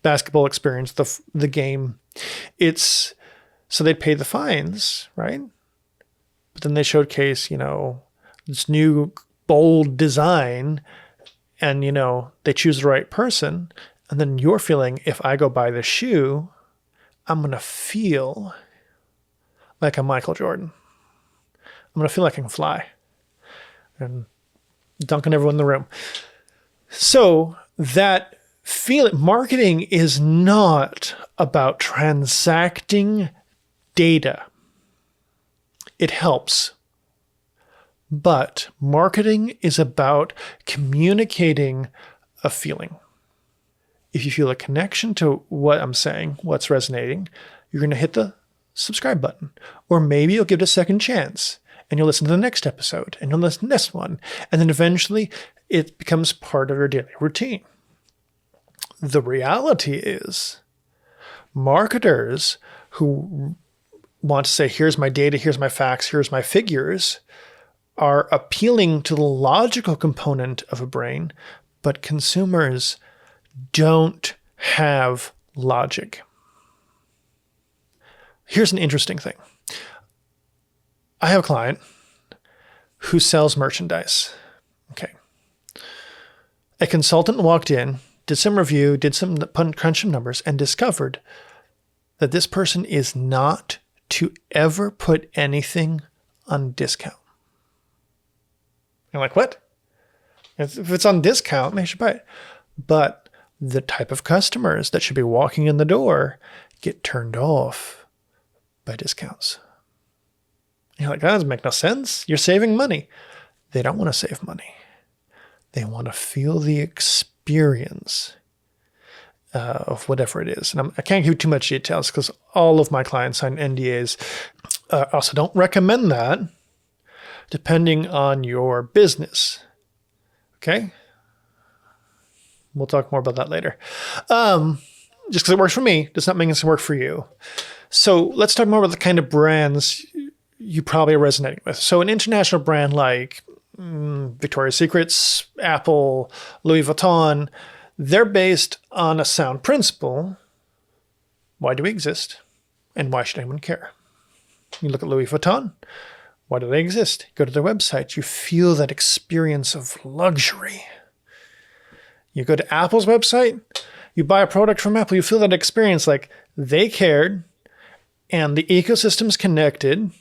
basketball experience, the game. So they'd pay the fines, right? But then they showcase, this new bold design, and, they choose the right person. And then you're feeling, if I go buy the shoe, I'm going to feel like I'm Michael Jordan. I'm going to feel like I can fly and dunking everyone in the room. So that marketing is not about transacting data. It helps. But marketing is about communicating a feeling. If you feel a connection to what I'm saying, what's resonating, you're going to hit the subscribe button. Or maybe you'll give it a second chance, and you'll listen to the next episode, and you'll listen to this one. And then eventually it becomes part of your daily routine. The reality is, marketers who want to say, here's my data, here's my facts, here's my figures, are appealing to the logical component of a brain, but consumers don't have logic. Here's an interesting thing. I have a client who sells merchandise. Okay. A consultant walked in, did some review, crunched some numbers, and discovered that this person is not to ever put anything on discount. You're like, what? If it's on discount, they should buy it. But the type of customers that should be walking in the door get turned off by discounts. You're like, that doesn't make no sense. You're saving money. They don't want to save money. They want to feel the experience of whatever it is. And I can't give too much details because all of my clients sign NDAs. Also, don't recommend that depending on your business. Okay? We'll talk more about that later. Just because it works for me does not mean it's going to work for you. So let's talk more about the kind of brands you probably are resonating with. So an international brand like Victoria's Secrets, Apple, Louis Vuitton, they're based on a sound principle. Why do we exist? And why should anyone care? You look at Louis Vuitton. Why do they exist? Go to their website. You feel that experience of luxury. You go to Apple's website. You buy a product from Apple. You feel that experience like they cared and the ecosystem's connected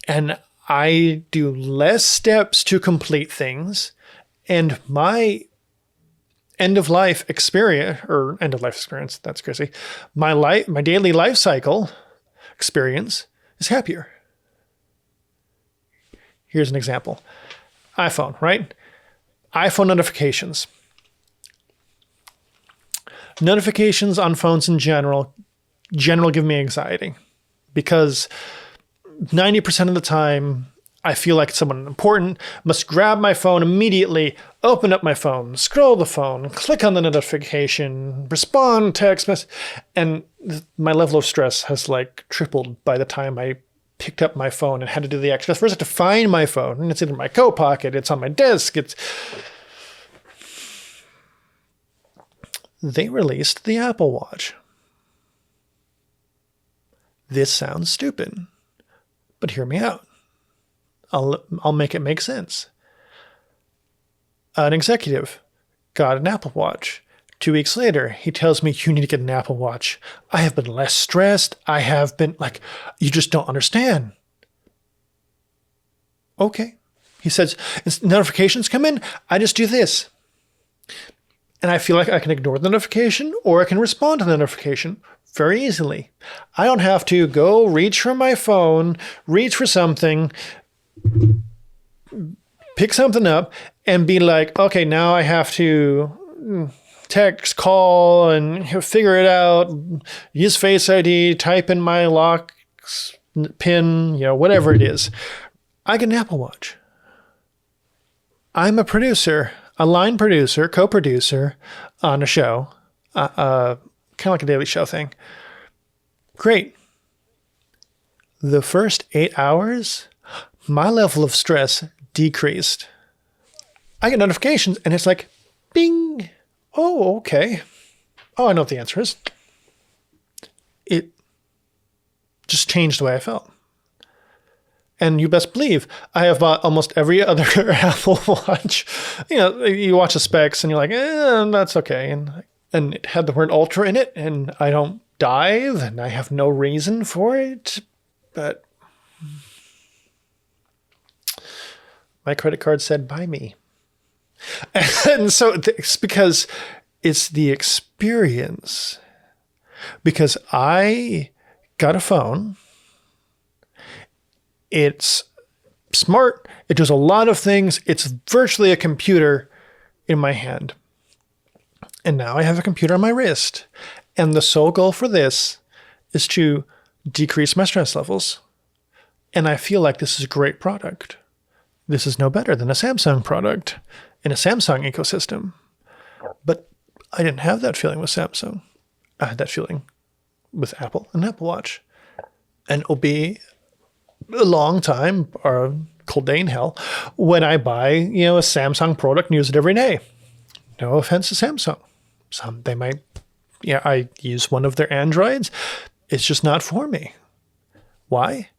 and I do less steps to complete things and my end-of-life experience, that's crazy. My daily life cycle experience is happier. Here's an example. iPhone, right? iPhone notifications. Notifications on phones in general give me anxiety because 90% of the time I feel like someone important must grab my phone immediately, open up my phone, scroll the phone, click on the notification, respond, text message, and my level of stress has like tripled by the time I picked up my phone and had to do the extra. First I have to find my phone, and it's in my coat pocket, it's on my desk, They released the Apple Watch. This sounds stupid, but hear me out. I'll make it make sense. An executive got an Apple Watch. 2 weeks later, he tells me, you need to get an Apple Watch. I have been less stressed. I have been like, you just don't understand. Okay. He says, notifications come in. I just do this. And I feel like I can ignore the notification or I can respond to the notification very easily. I don't have to go reach for my phone, reach for something, pick something up and be like, okay, now I have to text, call, and figure it out, use Face ID, type in my lock pin, whatever it is. I get an Apple Watch. I'm a producer, a line producer, co-producer on a show, kind of like a daily show thing. Great. The first 8 hours, my level of stress decreased. I get notifications and it's like, bing. Oh, okay. Oh, I know what the answer is. It just changed the way I felt. And you best believe I have bought almost every other Apple Watch. You watch the specs and you're like, that's okay. And it had the word ultra in it and I don't dive and I have no reason for it. But my credit card said, buy me. And so it's because it's the experience. Because I got a phone. It's smart. It does a lot of things. It's virtually a computer in my hand. And now I have a computer on my wrist. And the sole goal for this is to decrease my stress levels. And I feel like this is a great product. This is no better than a Samsung product in a Samsung ecosystem. But I didn't have that feeling with Samsung. I had that feeling with Apple and Apple Watch. And it'll be a long time or a cold day in hell when I buy, a Samsung product and use it every day. No offense to Samsung. They might, I use one of their Androids. It's just not for me. Why?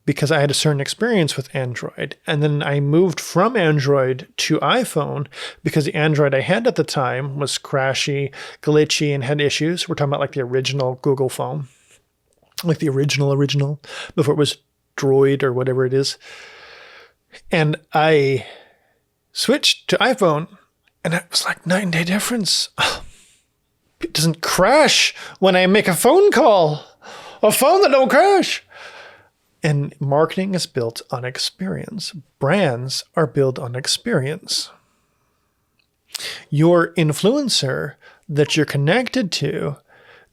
Because I had a certain experience with Android. And then I moved from Android to iPhone because the Android I had at the time was crashy, glitchy, and had issues. We're talking about like the original Google phone. Like the original, before it was Droid or whatever it is. And I switched to iPhone, and it was like night and day difference. It doesn't crash when I make a phone call. A phone that don't crash. And marketing is built on experience. Brands are built on experience. Your influencer that you're connected to,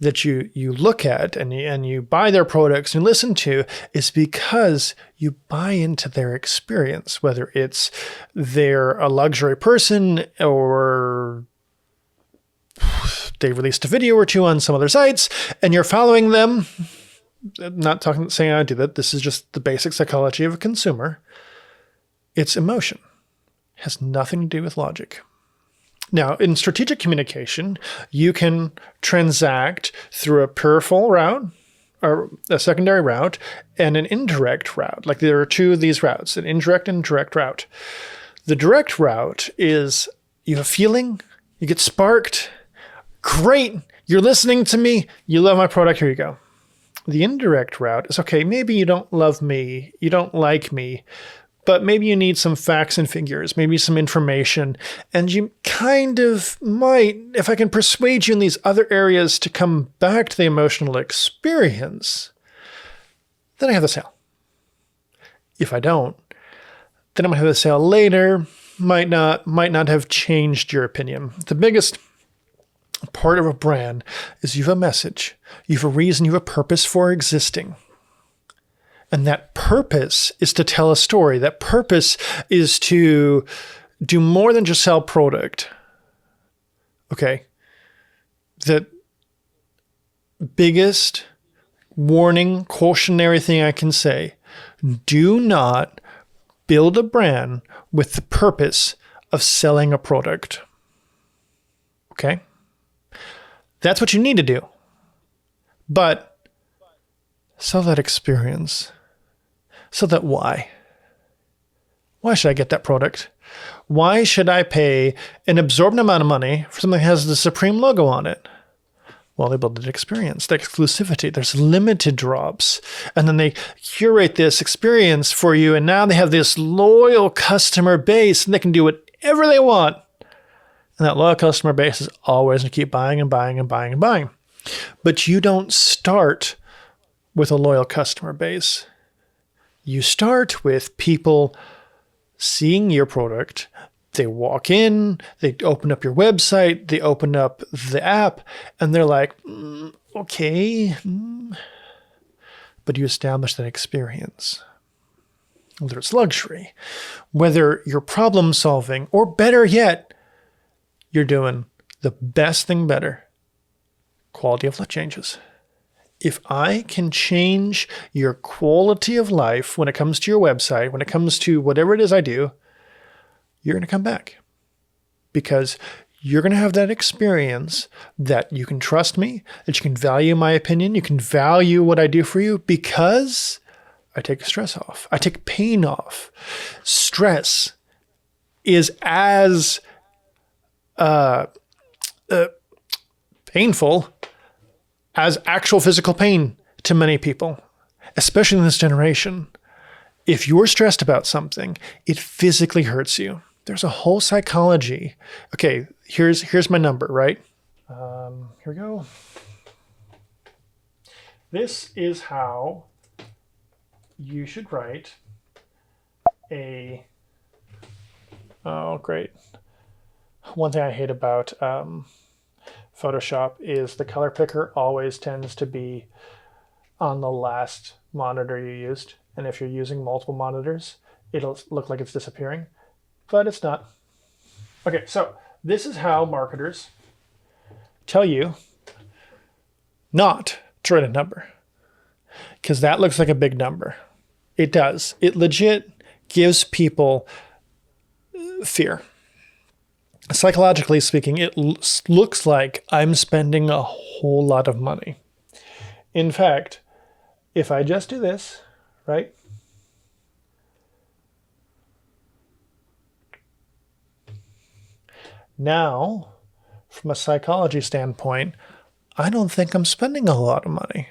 that you look at and you buy their products and listen to, is because you buy into their experience, whether it's they're a luxury person or they released a video or two on some other sites and you're following them. Not saying I do that. This is just the basic psychology of a consumer. It's emotion. It has nothing to do with logic. Now, in strategic communication, you can transact through a peripheral route or a secondary route and an indirect route. Like there are two of these routes, an indirect and direct route. The direct route is you have a feeling, you get sparked. Great. You're listening to me. You love my product. Here you go. The indirect route is, okay, maybe you don't love me, you don't like me, but maybe you need some facts and figures, maybe some information, and you kind of might, if I can persuade you in these other areas to come back to the emotional experience, then I have the sale. If I don't, then I'm going to have the sale later, might not have changed your opinion. The biggest part of a brand is you have a message, you have a reason, you have a purpose for existing. And that purpose is to tell a story. That purpose is to do more than just sell product. Okay. The biggest warning, cautionary thing I can say, do not build a brand with the purpose of selling a product. Okay? That's what you need to do. But sell that experience. Sell that why. Why should I get that product? Why should I pay an absorbent amount of money for something that has the Supreme logo on it? Well, they build an experience, the exclusivity. There's limited drops. And then they curate this experience for you. And now they have this loyal customer base and they can do whatever they want. And that loyal customer base is always going to keep buying and buying and buying and buying. But you don't start with a loyal customer base. You start with people seeing your product. They walk in, they open up your website, they open up the app, and they're like, okay. But you establish that experience. Whether it's luxury, whether you're problem solving, or better yet, you're doing the best thing better. Quality of life changes. If I can change your quality of life when it comes to your website, when it comes to whatever it is I do, you're going to come back. Because you're going to have that experience that you can trust me, that you can value my opinion, you can value what I do for you because I take stress off. I take pain off. Stress is as painful as actual physical pain to many people, especially in this generation. If you're stressed about something, it physically hurts you. There's a whole psychology. Okay, here's my number, right? Here we go. This is how you should write a... Oh, great. One thing I hate about Photoshop is the color picker always tends to be on the last monitor you used. And if you're using multiple monitors, it'll look like it's disappearing, but it's not. Okay, so this is how marketers tell you not to write a number. because that looks like a big number. It does. It legit gives people fear. Psychologically speaking, it looks like I'm spending a whole lot of money. In fact, if I just do this, right? Now, from a psychology standpoint, I don't think I'm spending a lot of money.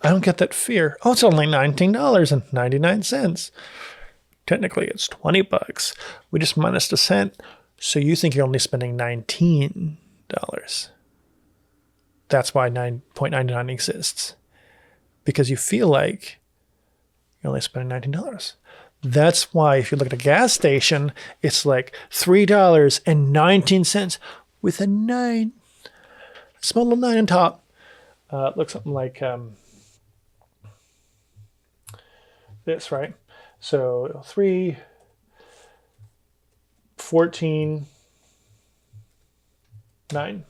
I don't get that fear. Oh, it's only $19.99. Technically, it's $20. We just minus a cent. So you think you're only spending $19. That's why 9.99 exists. Because you feel like you're only spending $19. That's why if you look at a gas station, it's like $3.19 with a 9. Small little 9 on top. It looks something like this, right? So 3, 14, 9.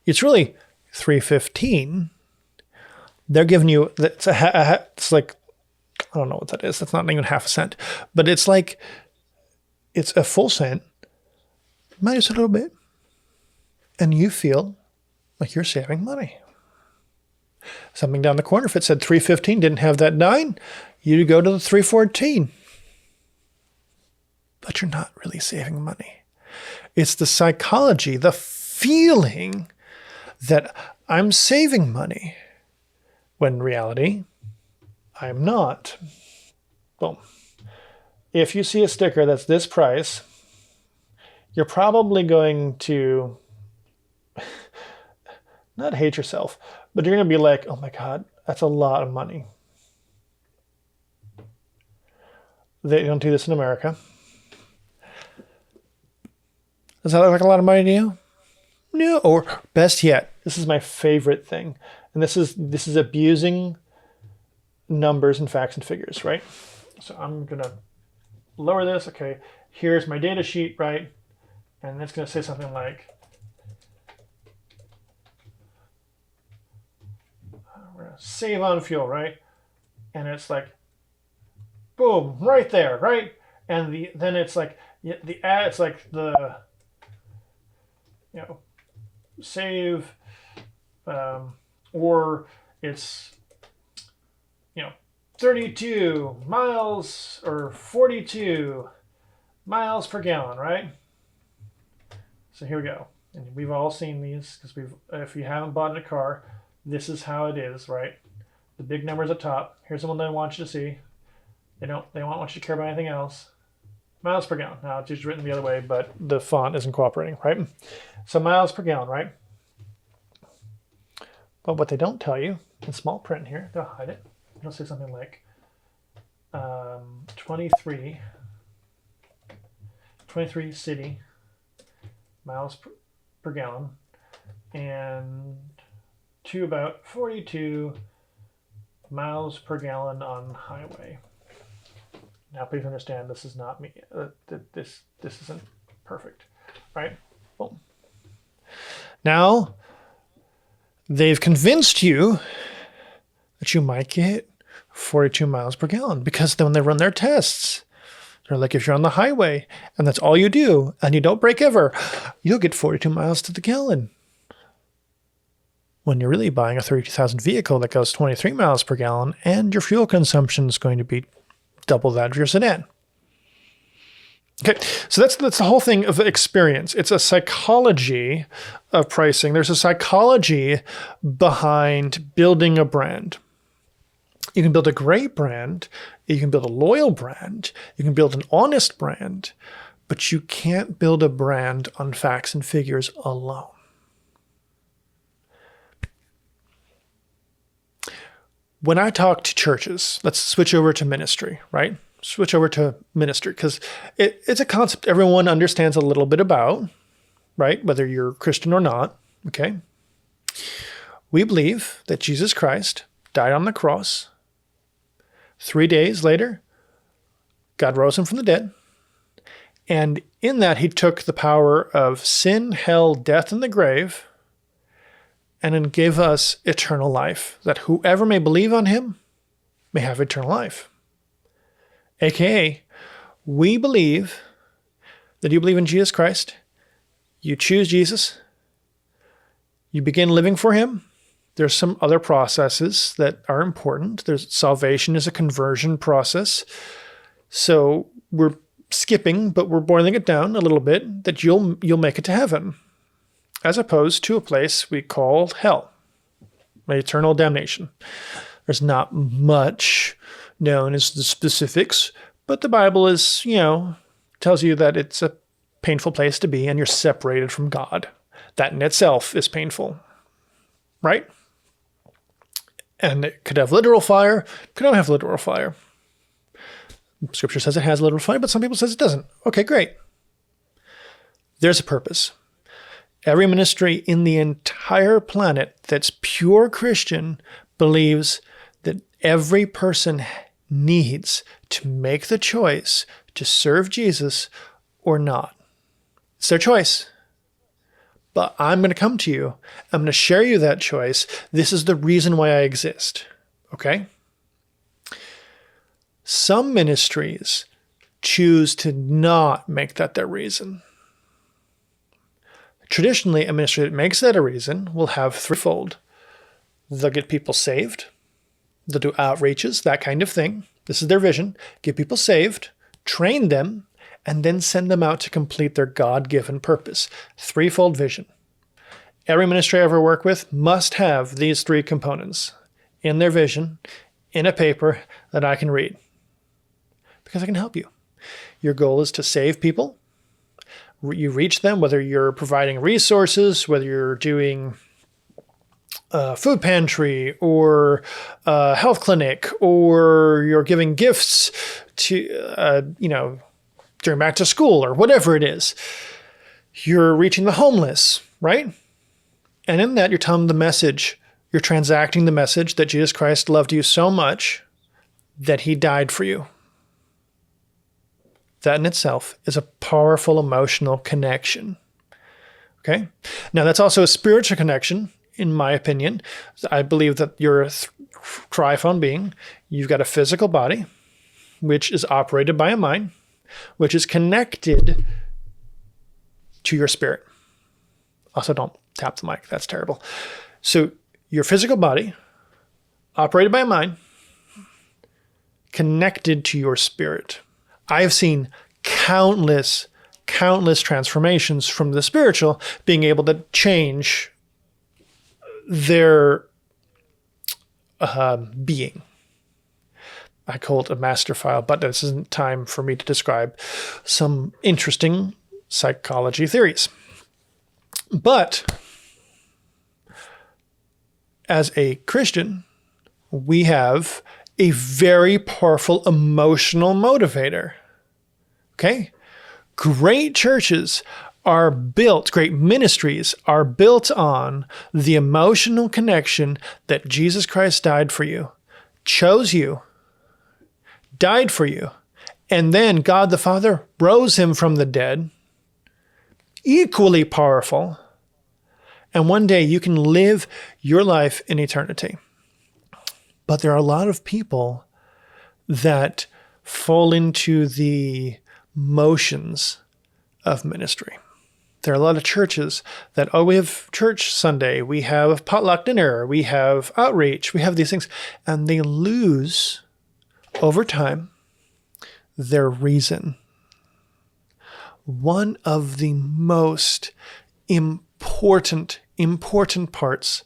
It's really 3.15. They're giving you, it's like, I don't know what that is. That's not even half a cent. But it's like, it's a full cent minus a little bit. And you feel like you're saving money. Something down the corner, if it said 3.15, didn't have that 9, you'd go to the 3.14. But you're not really saving money. It's the psychology, the feeling that I'm saving money, when in reality, I'm not. Boom. If you see a sticker that's this price, you're probably going to not hate yourself, but you're going to be like, oh my God, that's a lot of money. They don't do this in America. Does that look like a lot of money to you? No. Or best yet, this is my favorite thing. And this is abusing numbers and facts and figures, right? So I'm going to lower this. Okay, here's my data sheet, right? And it's going to say something like, we're going to save on fuel, right? And it's like, boom, right there, right? And then it's like, it's like the, save, or it's, 32 miles or 42 miles per gallon, right? So here we go. And we've all seen these because if you haven't bought a car, this is how it is, right? The big numbers at top. Here's the one they want you to see. They won't want you to care about anything else. Miles per gallon. Now it's just written the other way, but the font isn't cooperating, right? So miles per gallon, right? But what they don't tell you in small print here, they'll hide it. It'll say something like 23 city miles per gallon, and to about 42 miles per gallon on highway. Now, please understand, this is not me. This isn't perfect, right? Boom. Now, they've convinced you that you might get 42 miles per gallon because then when they run their tests, they're like, if you're on the highway and that's all you do and you don't brake ever, you'll get 42 miles to the gallon. When you're really buying a 32,000 vehicle that goes 23 miles per gallon and your fuel consumption is going to be double that of your sedan. Okay, so that's the whole thing of experience. It's a psychology of pricing. There's a psychology behind building a brand. You can build a great brand, you can build a loyal brand, you can build an honest brand, but you can't build a brand on facts and figures alone. When I talk to churches, let's switch over to ministry, right? Switch over to ministry because it's a concept everyone understands a little bit about, right? Whether you're Christian or not, okay? We believe that Jesus Christ died on the cross. 3 days later, God rose him from the dead. And in that, he took the power of sin, hell, death, and the grave, and then give us eternal life, that whoever may believe on him may have eternal life. AKA, we believe that you believe in Jesus Christ, you choose Jesus, you begin living for him. There's some other processes that are important. Salvation is a conversion process. So we're skipping, but we're boiling it down a little bit, that you'll make it to heaven, as opposed to a place we call hell, eternal damnation. There's not much known as the specifics, but the Bible is, tells you that it's a painful place to be and you're separated from God. That in itself is painful, right? And it could have literal fire, could not have literal fire. Scripture says it has literal fire, but some people says it doesn't. Okay, great. There's a purpose. Every ministry in the entire planet that's pure Christian believes that every person needs to make the choice to serve Jesus or not. It's their choice. But I'm going to come to you. I'm going to share you that choice. This is the reason why I exist. Okay? Some ministries choose to not make that their reason. Traditionally, a ministry that makes that a reason will have threefold. They'll get people saved. They'll do outreaches, that kind of thing. This is their vision. Get people saved, train them, and then send them out to complete their God-given purpose. Threefold vision. Every ministry I ever work with must have these three components in their vision, in a paper that I can read. Because I can help you. Your goal is to save people. You reach them, whether you're providing resources, whether you're doing a food pantry or a health clinic, or you're giving gifts to, during back to school or whatever it is. You're reaching the homeless, right? And in that, you're telling them the message. You're transacting the message that Jesus Christ loved you so much that he died for you. That in itself is a powerful emotional connection. Okay? Now, that's also a spiritual connection, in my opinion. I believe that you're a triphone being. You've got a physical body, which is operated by a mind, which is connected to your spirit. Also, don't tap the mic. That's terrible. So, your physical body, operated by a mind, connected to your spirit. I have seen countless transformations from the spiritual being able to change their being. I call it a master file, but this isn't time for me to describe some interesting psychology theories. But as a Christian, we have a very powerful emotional motivator. Okay? Great churches are built, great ministries are built on the emotional connection that Jesus Christ died for you, chose you, died for you, and then God the Father rose him from the dead, equally powerful, and one day you can live your life in eternity. But there are a lot of people that fall into the motions of ministry. There are a lot of churches that, we have church Sunday, we have potluck dinner, we have outreach, we have these things, and they lose, over time, their reason. One of the most important parts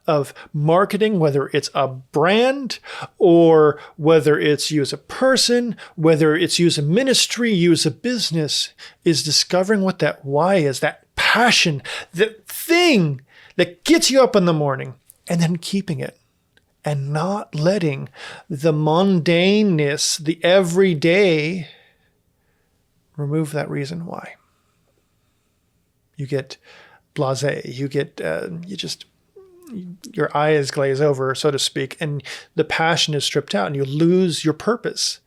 of marketing, whether it's a brand or whether it's you as a person, whether it's you as a ministry, you as a business, is discovering what that why is, that passion, that thing that gets you up in the morning, and then keeping it and not letting the mundaneness, the everyday, remove that reason why. You get blasé, your eyes glaze over, so to speak, and the passion is stripped out and you lose your purpose.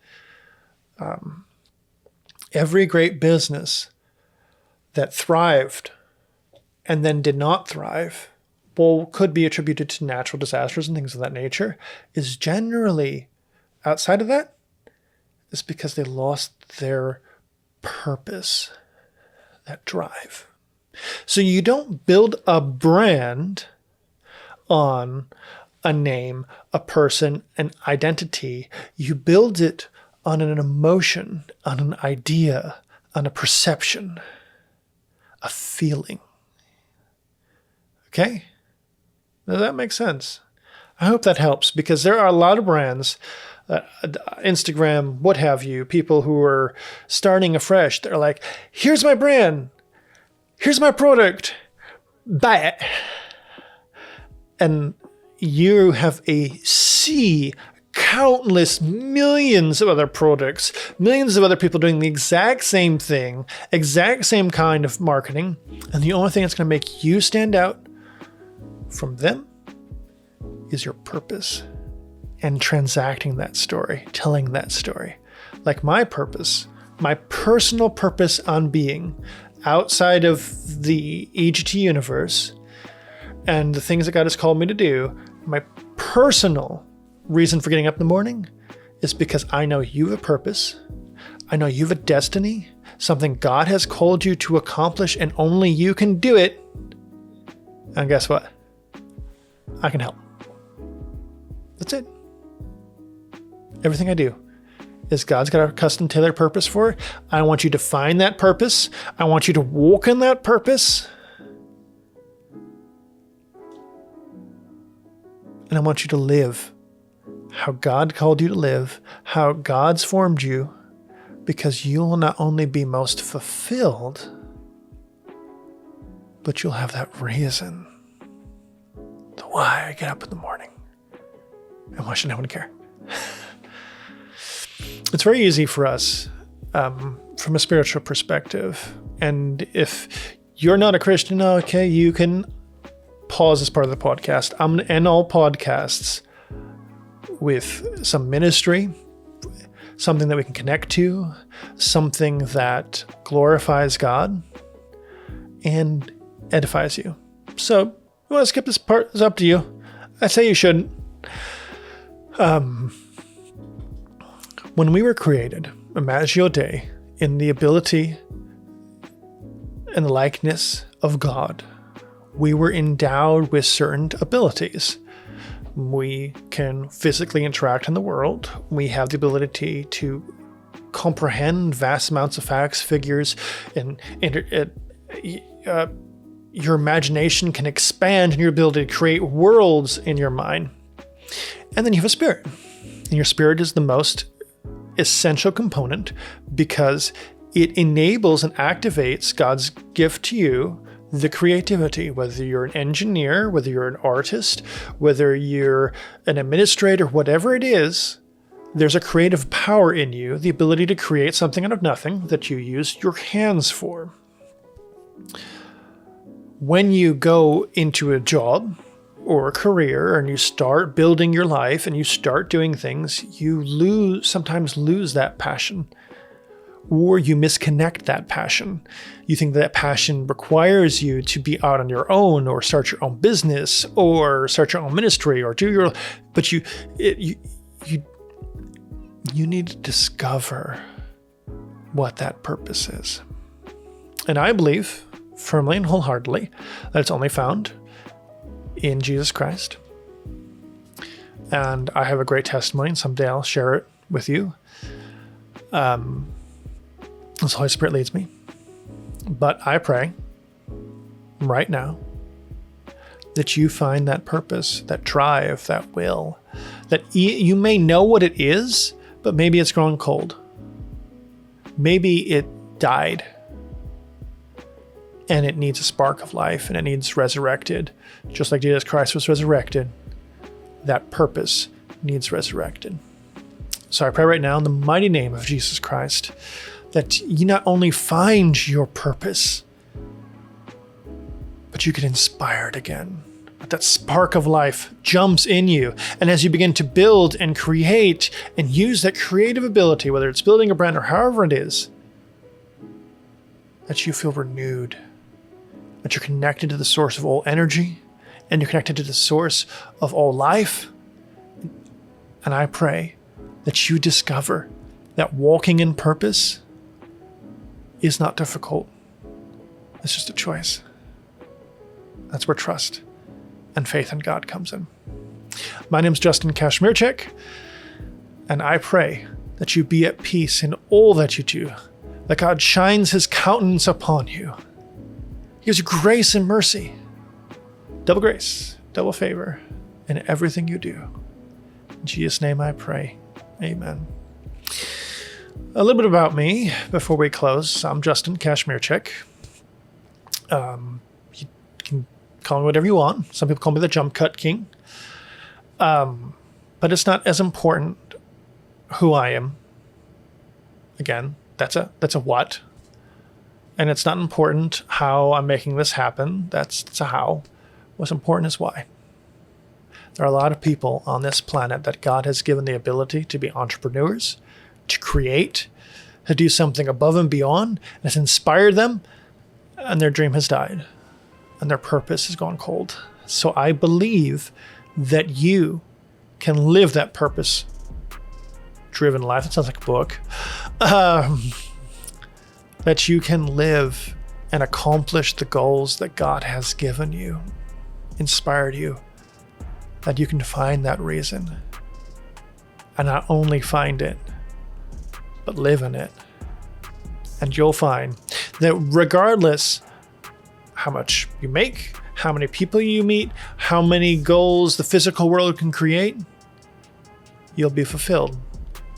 Every great business that thrived and then did not thrive could be attributed to natural disasters and things of that nature, is generally, outside of that, is because they lost their purpose, that drive. So you don't build a brand on a name, a person, an identity. You build it on an emotion, on an idea, on a perception, a feeling. Okay? Does that make sense? I hope that helps, because there are a lot of brands, Instagram, what have you, people who are starting afresh. They're like, here's my brand. Here's my product. Buy it. And you have countless millions of other products, millions of other people doing the exact same thing, exact same kind of marketing. And the only thing that's going to make you stand out from them is your purpose and transacting that story, telling that story. Like my purpose, my personal purpose on being outside of the EGT universe and the things that God has called me to do, my personal reason for getting up in the morning is because I know you have a purpose. I know you have a destiny, something God has called you to accomplish, and only you can do it. And guess what? I can help. That's it. Everything I do is God's got a custom tailored purpose for it. I want you to find that purpose. I want you to walk in that purpose. And I want you to live how God called you to live, how God's formed you, because you'll not only be most fulfilled, but you'll have that reason, the why I get up in the morning. And why should no one care? It's very easy for us from a spiritual perspective. And if you're not a Christian, okay, you can pause this part of the podcast. I'm going to end all podcasts with some ministry, something that we can connect to, something that glorifies God and edifies you. So, you want to skip this part? It's up to you. I say you shouldn't. When we were created, Imago Dei, in the ability and the likeness of God, we were endowed with certain abilities. We can physically interact in the world. We have the ability to comprehend vast amounts of facts, figures, and your imagination can expand in your ability to create worlds in your mind. And then you have a spirit. And your spirit is the most essential component because it enables and activates God's gift to you, the creativity, whether you're an engineer, whether you're an artist, whether you're an administrator, whatever it is, there's a creative power in you, the ability to create something out of nothing that you use your hands for. When you go into a job or a career and you start building your life and you start doing things, you sometimes lose that passion. Or you misconnect that passion. You think that passion requires you to be out on your own or start your own business or start your own ministry or but you need to discover what that purpose is. And I believe firmly and wholeheartedly that it's only found in Jesus Christ. And I have a great testimony, and someday I'll share it with you. As the Holy Spirit leads me. But I pray right now that you find that purpose, that drive, that will, that you may know what it is, but maybe it's grown cold. Maybe it died and it needs a spark of life and it needs resurrected. Just like Jesus Christ was resurrected, that purpose needs resurrected. So I pray right now in the mighty name of Jesus Christ that you not only find your purpose, but you get inspired again. That spark of life jumps in you. And as you begin to build and create and use that creative ability, whether it's building a brand or however it is, that you feel renewed, that you're connected to the source of all energy and you're connected to the source of all life. And I pray that you discover that walking in purpose is not difficult. It's just a choice. That's where trust and faith in God comes in. My name is Justin Kashmirchik, and I pray that you be at peace in all that you do, that God shines his countenance upon you. He gives you grace and mercy, double grace, double favor in everything you do. In Jesus' name I pray. Amen. A little bit about me before we close. I'm Justin Kashmirchik. You can call me whatever you want. Some people call me the JumpCutKing. But it's not as important who I am. Again, that's a what. And it's not important how I'm making this happen. That's a how. What's important is why. There are a lot of people on this planet that God has given the ability to be entrepreneurs, to create, to do something above and beyond, and has inspired them, and their dream has died, and their purpose has gone cold. So I believe that you can live that purpose-driven life. It sounds like a book. That you can live and accomplish the goals that God has given you, inspired you, that you can find that reason. And not only find it, but live in it. And you'll find that regardless how much you make, how many people you meet, how many goals the physical world can create, you'll be fulfilled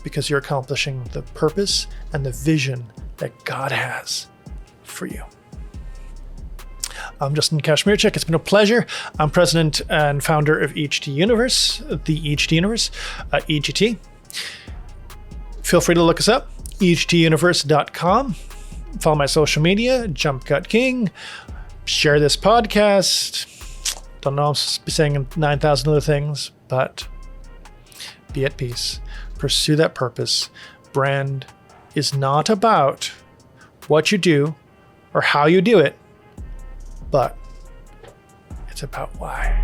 because you're accomplishing the purpose and the vision that God has for you. I'm Justin Kashmirchik. It's been a pleasure. I'm president and founder of EGT Universe, the EGT Universe, EGT. Feel free to look us up, egtuniverse.com. Follow my social media, JumpCutKing. Share this podcast. Don't know, I'm supposed to be saying 9,000 other things, but be at peace. Pursue that purpose. Brand is not about what you do or how you do it, but it's about why.